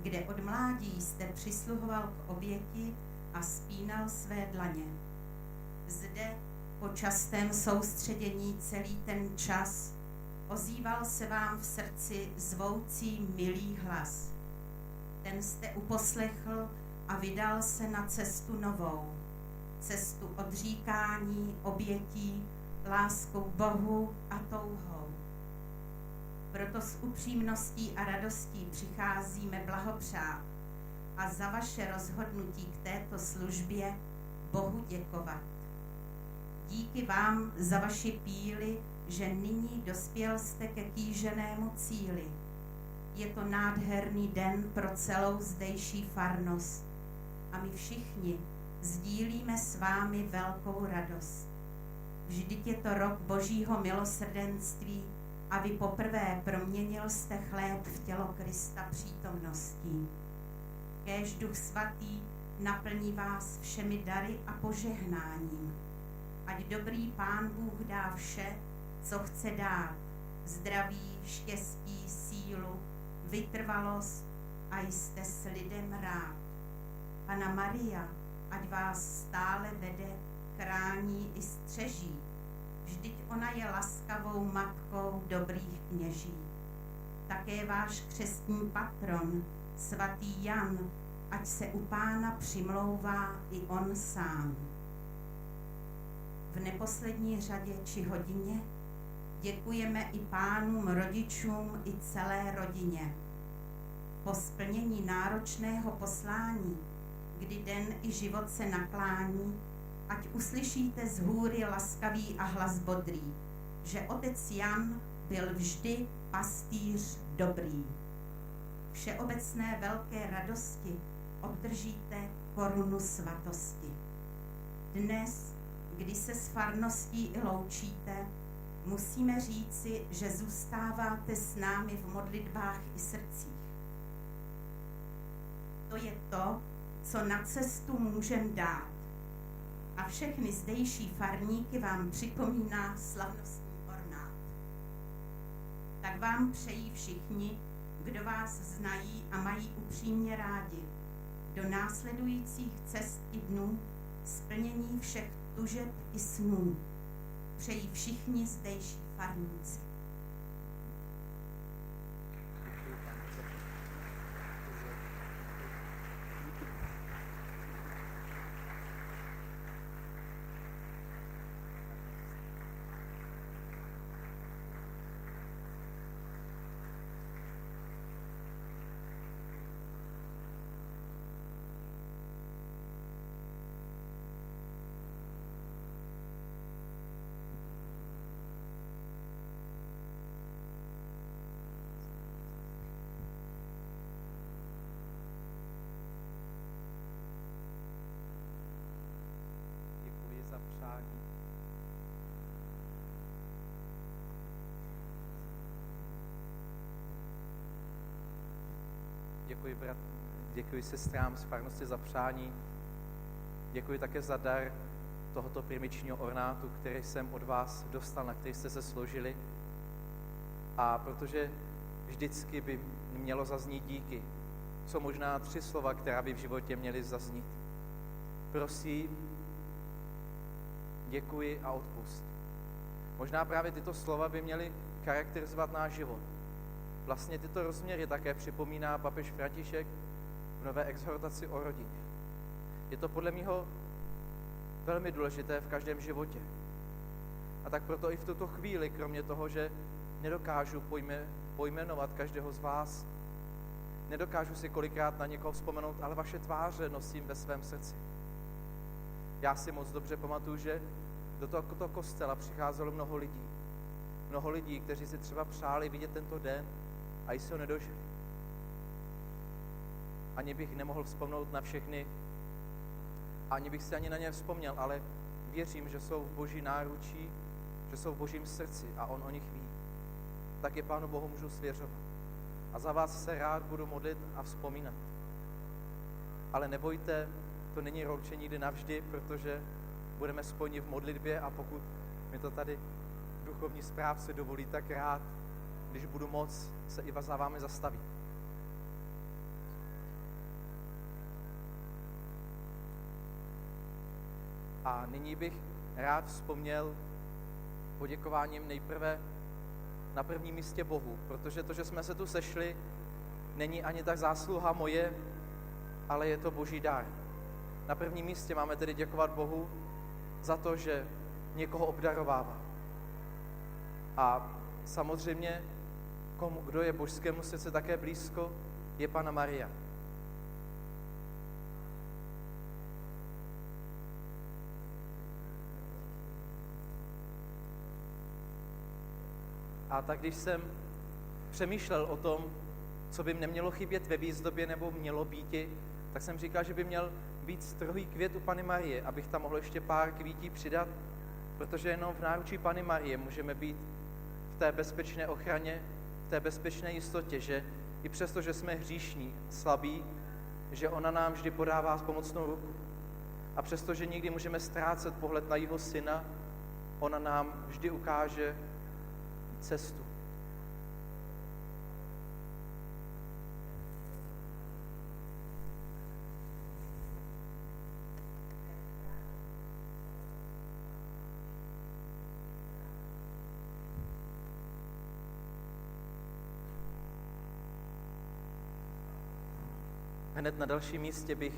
kde od mládí jste přisluhoval k oběti a spínal své dlaně. Zde po častém soustředění celý ten čas ozýval se vám v srdci zvoucí milý hlas. Ten jste uposlechl a vydal se na cestu novou, cestu odříkání, obětí, láskou k Bohu a touhou. Proto s upřímností a radostí přicházíme blahopřát a za vaše rozhodnutí k této službě Bohu děkovat. Díky vám za vaši píli, že nyní dospěl jste ke kýženému cíli. Je to nádherný den pro celou zdejší farnost a my všichni sdílíme s vámi velkou radost. Vždyť je to rok Božího milosrdenství a vy poprvé proměnil jste chléb v tělo Krista přítomností. Kéž Duch Svatý naplní vás všemi dary a požehnáním. Ať dobrý Pán Bůh dá vše, co chce dát, zdraví, štěstí, sílu, vytrvalost a jste s lidem rád. Panna Maria, ať vás stále vede, chrání i střeží. Vždyť ona je laskavou matkou dobrých kněží. Také váš křestní patron, svatý Jan, ať se u Pána přimlouvá i on sám. V neposlední řadě či hodině děkujeme i pánům rodičům i celé rodině. Po splnění náročného poslání, kdy den i život se naklání, ať uslyšíte z hůry laskavý a hlas bodrý, že otec Jan byl vždy pastýř dobrý. Všeobecné velké radosti obdržíte korunu svatosti. Dnes, kdy se s farností i loučíte, musíme říci, že zůstáváte s námi v modlitbách i srdcích. To je to, co na cestu můžem dát. A všechny zdejší farníky vám připomíná slavnostní ornát. Tak vám přejí všichni, kdo vás znají a mají upřímně rádi, do následujících cest i dnů splnění všech tužeb i snů. Přejí všichni zdejší farníci. Za přání. Děkuji sestrám z farnosti za přání. Děkuji také za dar tohoto primičního ornátu, který jsem od vás dostal, na který jste se složili. A protože vždycky by mělo zaznít díky, jsou možná 3 slova, která by v životě měly zaznít. Prosím, děkuji a odpust. Možná právě tyto slova by měly charakterizovat náš život. Vlastně tyto rozměry také připomíná papež František v nové exhortaci o rodině. Je to podle mého velmi důležité v každém životě. A tak proto i v tuto chvíli, kromě toho, že nedokážu pojmenovat každého z vás, nedokážu si kolikrát na někoho vzpomenout, ale vaše tváře nosím ve svém srdci. Já si moc dobře pamatuju, že do tohoto kostela přicházelo mnoho lidí. Mnoho lidí, kteří si třeba přáli vidět tento den a i se ho nedožili. Ani bych nemohl vzpomenout na všechny, ani bych si ani na ně vzpomněl, ale věřím, že jsou v Boží náručí, že jsou v Božím srdci a on o nich ví. Tak je Pánu Bohu můžu svěřovat. A za vás se rád budu modlit a vzpomínat. Ale nebojte, to není loučení nikdy navždy, protože budeme spojeni v modlitbě a pokud mi to tady duchovní správce dovolí, tak rád, když budu moc, se i za vámi zastavit. A nyní bych rád vzpomněl poděkováním nejprve na prvním místě Bohu, protože to, že jsme se tu sešli, není ani tak zásluha moje, ale je to Boží dar. Na prvním místě máme tedy děkovat Bohu za to, že někoho obdarovává. A samozřejmě, kdo je božskému srdci také blízko, je Panna Maria. A tak když jsem přemýšlel o tom, co by nemělo chybět ve výzdobě nebo mělo býti, tak jsem říkal, že by měl být strohý květ u Panny Marie, abych tam mohl ještě pár kvítí přidat, protože jenom v náručí Panny Marie můžeme být v té bezpečné ochraně, v té bezpečné jistotě, že i přesto, že jsme hříšní, slabí, že ona nám vždy podává pomocnou ruku. A přesto, že někdy můžeme ztrácet pohled na jeho syna, ona nám vždy ukáže cestu. Hned na dalším místě bych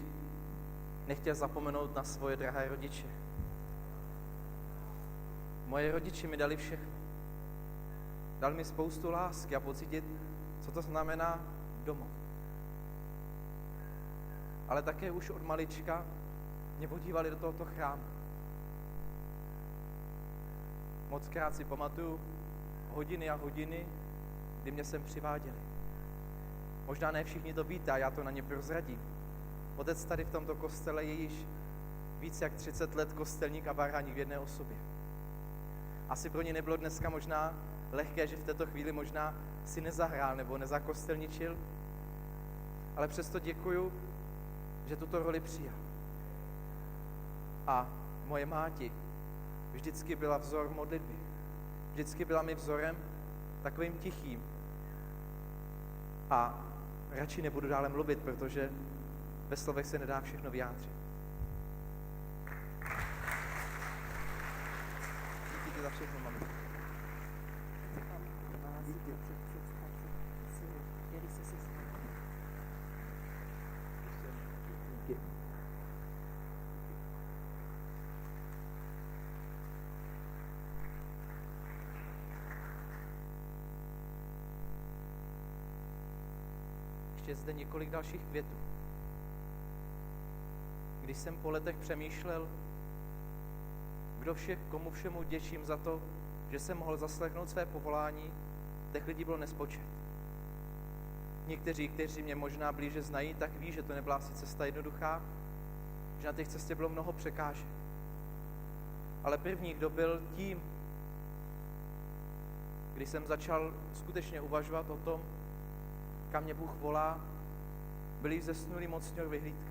nechtěl zapomenout na svoje drahé rodiče. Moje rodiče mi dali všechno. Dali mi spoustu lásky a pocítit, co to znamená domov. Ale také už od malička mě podívali do tohoto chrámu. Mockrát si pamatuju hodiny a hodiny, kdy mě sem přiváděli. Možná ne všichni to víte a já to na ně prozradím. Otec tady v tomto kostele je již více jak 30 let kostelník a varhaník v jedné osobě. Asi pro ně nebylo dneska možná lehké, že v této chvíli možná si nezahrál nebo nezakostelničil, ale přesto děkuju, že tuto roli přijal. A moje máti vždycky byla vzor modlitby. Vždycky byla mi vzorem takovým tichým. A radši nebudu dále mluvit, protože ve slovech se nedá všechno vyjádřit. Díky ti za všechno, mami. Díky. Díky. Ještě zde několik dalších květů. Když jsem po letech přemýšlel, komu všemu děčím za to, že jsem mohl zaslechnout své povolání, těch lidí bylo nespočet. Někteří, kteří mě možná blíže znají, tak ví, že to nebyla asi cesta jednoduchá, že na té cestě bylo mnoho překážek. Ale první, kdo byl tím, když jsem začal skutečně uvažovat o tom, kam mě Bůh volá, byl již zesnulý mocňor Vyhlídka.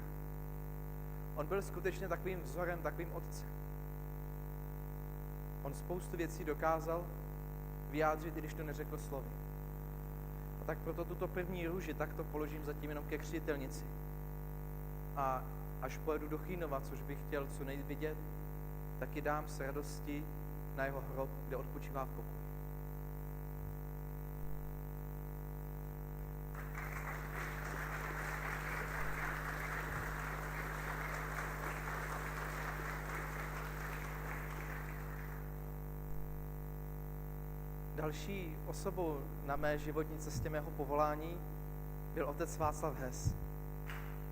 On byl skutečně takovým vzorem, takovým otcem. On spoustu věcí dokázal vyjádřit, i když to neřekl slovy. A tak proto tuto první růži takto položím zatím jenom ke křtitelnici. A až pojedu do Chýnova, což bych chtěl co nejvíc vidět, tak ji dám s radostí na jeho hrob, kde odpočívá v pokoji. Další osobou na mé životní cestě mého povolání byl otec Václav Hess.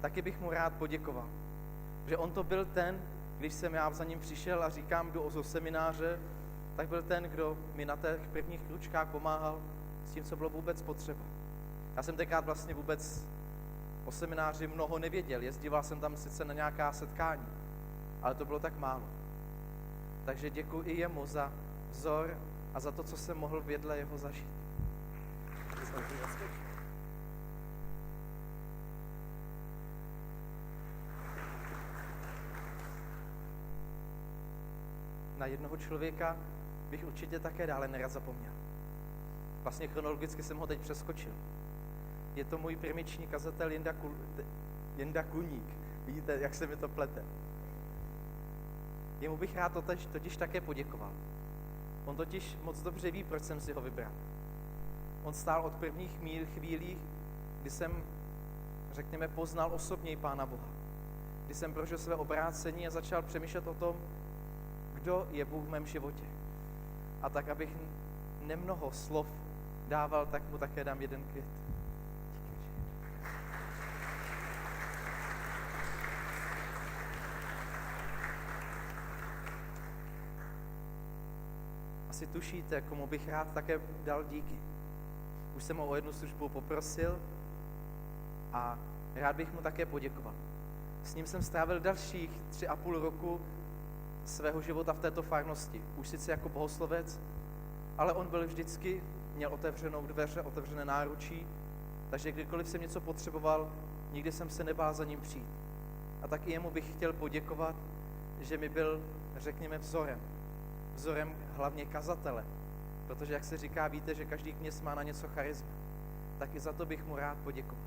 Taky bych mu rád poděkoval, že on to byl ten, když jsem já za ním přišel a říkám, jdu do semináře, tak byl ten, kdo mi na těch prvních kručkách pomáhal s tím, co bylo vůbec potřeba. Já jsem tenkrát vlastně vůbec o semináři mnoho nevěděl, jezdíval jsem tam sice na nějaká setkání, ale to bylo tak málo. Takže děkuji i jemu za vzor a za to, co jsem mohl vedle jeho zažít. Na jednoho člověka bych určitě také dále nerad zapomněl. Vlastně chronologicky jsem ho teď přeskočil. Je to můj primiční kazatel Jenda Kuník. Vidíte, jak se mi to plete. Jemu bych rád totiž také poděkoval. On totiž moc dobře ví, proč jsem si ho vybral. On stál od prvních chvílí, kdy jsem, řekněme, poznal osobněji Pána Boha. Kdy jsem prožil své obrácení a začal přemýšlet o tom, kdo je Bůh v mém životě. A tak, abych nemnoho slov dával, tak mu také dám jeden květ. Asi tušíte, komu bych rád také dal díky. Už jsem ho o jednu službu poprosil a rád bych mu také poděkoval. S ním jsem strávil dalších 3,5 roku svého života v této farnosti. Už sice jako bohoslovec, ale on byl vždycky, měl otevřenou dveře, otevřené náručí, takže kdykoliv jsem něco potřeboval, nikdy jsem se nebál za ním přijít. A tak i jemu bych chtěl poděkovat, že mi byl, řekněme, vzorem. Vzorem hlavně kazatele, protože, jak se říká, víte, že každý kněz má na něco charisma. Tak i za to bych mu rád poděkoval.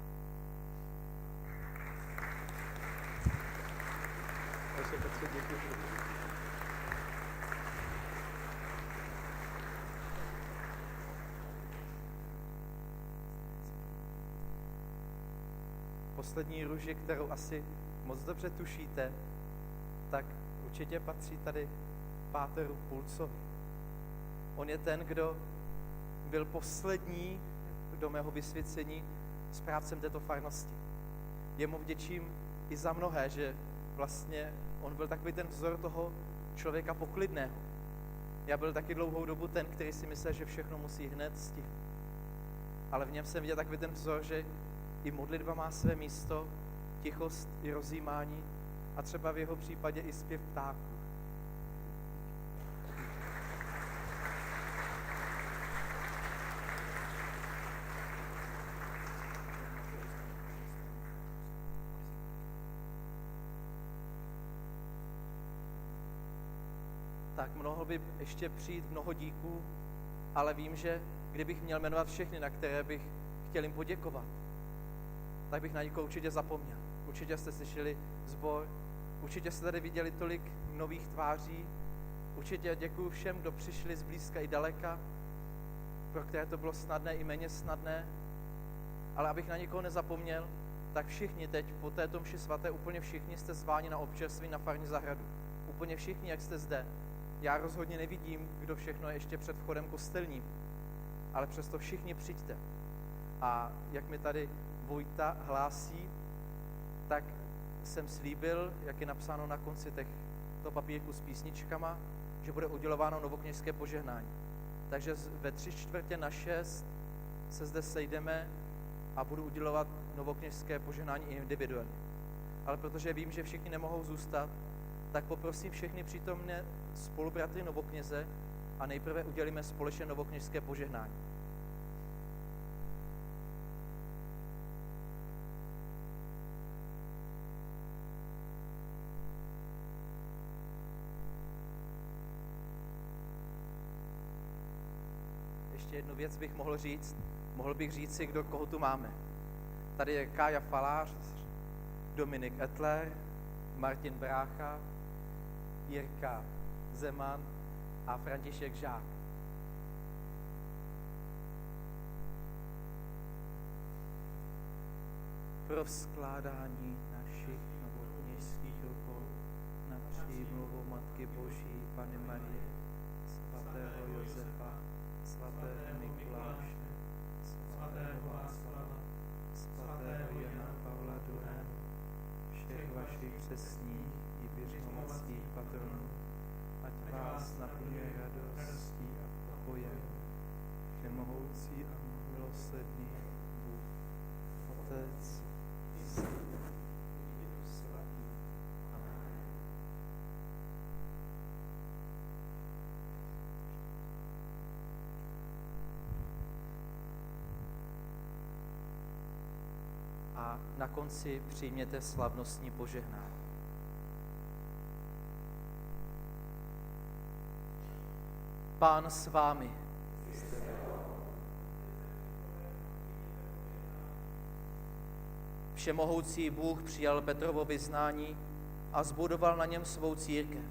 Poslední růži, kterou asi moc dobře tušíte, tak určitě patří tady páteru Pulcovi. On je ten, kdo byl poslední do mého vysvěcení správcem této farnosti. Jemu vděčím i za mnohé, že vlastně on byl takový ten vzor toho člověka poklidného. Já byl taky dlouhou dobu ten, který si myslel, že všechno musí hned stihnout. Ale v něm jsem viděl takový ten vzor, že i modlitba má své místo, tichost i rozjímání a třeba v jeho případě i zpěv ptáků. Tak mohl by ještě přijít mnoho díků, ale vím, že kdybych měl jmenovat všechny, na které bych chtěl jim poděkovat, tak bych na někoho určitě zapomněl. Určitě jste slyšeli sbor, určitě jste tady viděli tolik nových tváří, určitě děkuju všem, kdo přišli zblízka i daleka, pro které to bylo snadné i méně snadné, ale abych na někoho nezapomněl, tak všichni teď po této mši svaté, úplně všichni jste zváni na občerství na farní zahradu. Úplně všichni, jak jste zde. Já rozhodně nevidím, kdo všechno je ještě před vchodem kostelním, ale přesto všichni přijďte. A jak mi tady Vojta hlásí, tak jsem slíbil, jak je napsáno na konci těchto papírků s písničkama, že bude udělováno novokněžské požehnání. Takže ve 5:45 se zde sejdeme a budu udělovat novokněžské požehnání individuálně. Ale protože vím, že všichni nemohou zůstat, tak poprosím všechny přítomné spolubratry novokněze a nejprve udělíme společně novokněžské požehnání. Ještě jednu věc bych mohl říct. Mohl bych říct si, koho tu máme. Tady je Kája Falář, Dominik Etler, Martin Brácha, Jirka Zeman a František Žák. Pro skládání našich novokněžských rukou na přímluvu Matky Boží, Panny Marie, svatého Josefa, svatého Mikuláše, svatého Václava, svatého Jana Pavla II., všech vašich přesných i věřnovacích patronů, ať vás naplňuje radostí a pokojem, všemohoucí a milosrdný Bůh, Otec, Syn i Duch Svatý. Amen. A na konci přijměte slavnostní požehnání. Pán s vámi. Všemohoucí Bůh přijal Petrovo vyznání a zbudoval na něm svou církev.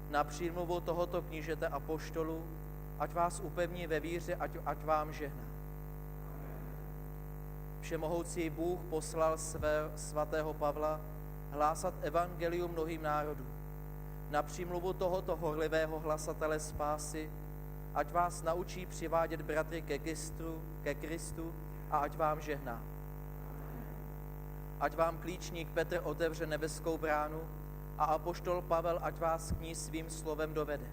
Na přímluvu tohoto knížete apoštolů, ať vás upevní ve víře, ať vám žehná. Všemohoucí Bůh poslal svatého Pavla hlásat evangelium mnohým národům. Na přímluvu tohoto horlivého hlasatele spásy, ať vás naučí přivádět bratry ke Kristu a ať vám žehná. Ať vám klíčník Petr otevře nebeskou bránu a apoštol Pavel ať vás k ní svým slovem dovede.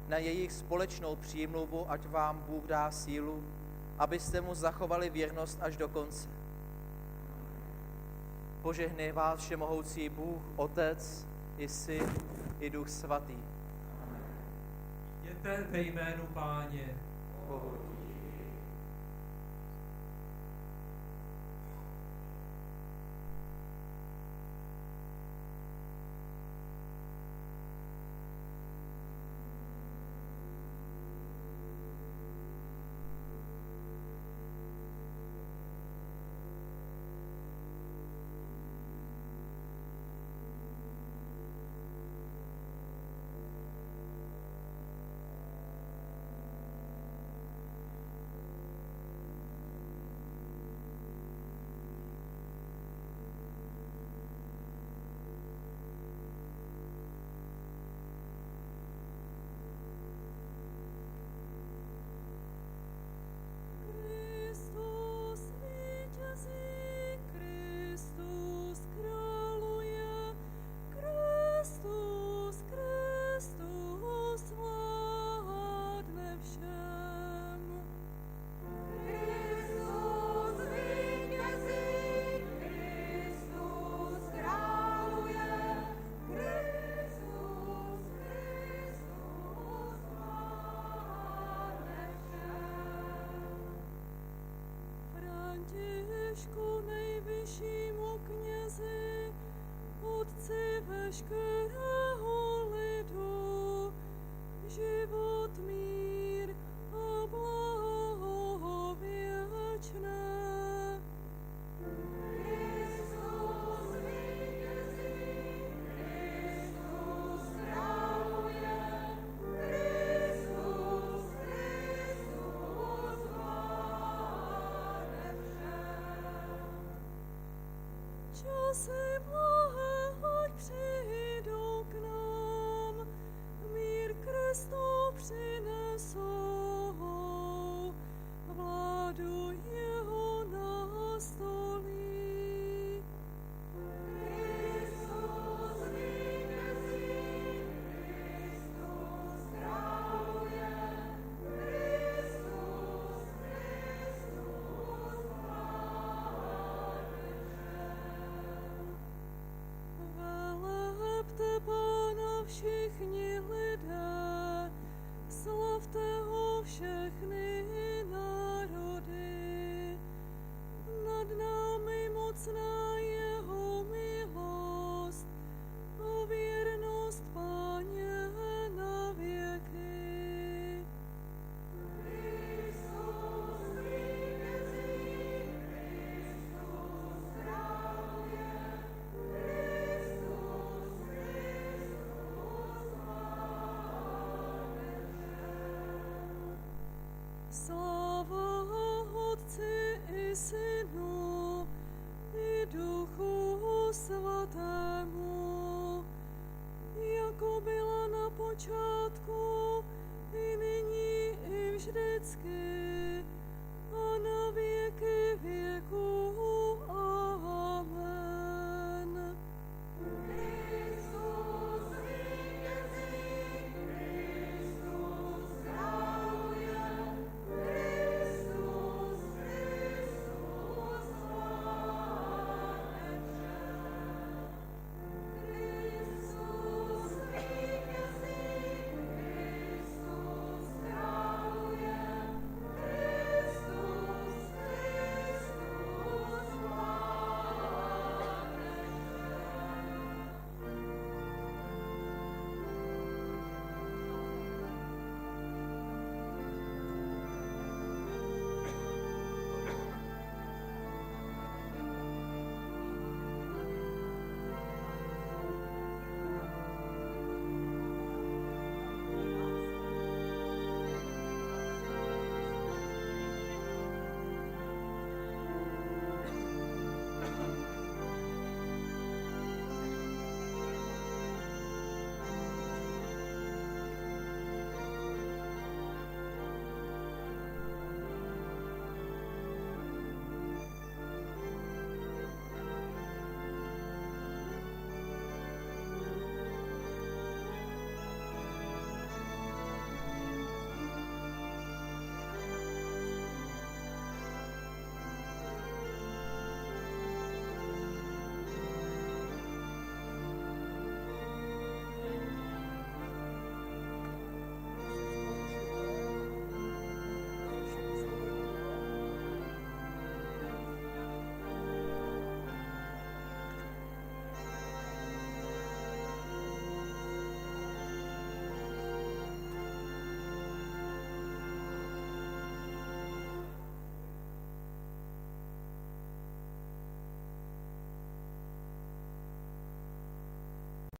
Na jejich společnou přímluvu ať vám Bůh dá sílu, abyste mu zachovali věrnost až do konce. Požehnej vás všemohoucí Bůh, Otec i Syn i Duch Svatý. Jděte ve jménu Páně. Bohu. Kristus vítězí, Kristus králuje, Kristus, Kristus vládne všem. Kristus vítězí, Kristus králuje, Kristus, Kristus vládne všem. Františku, nejvyššímu knězi, otci veškerého lidu, život, mír a blaho věčné. Kristus vítězí, Kristus králuje, Kristus, Kristus vládne všem. Časy blahé, ať přijdou k nám, mír Kristu přinesou, vládu jeho nastolí. Kristus vítězí, Kristus králuje, Kristus, Kristus vládne všem. Velepte Pána všichni lidé, slavte ho všechny národy. Nad námi mocná jeho milost a věrnost Páně na věky. Kristus vítězí, Kristus králuje, Kristus, Kristus vládne všem. Sláva Otci i Synu i Duchu Svatému, jako byla na počátku, i nyní, i vždycky, a na věky věků.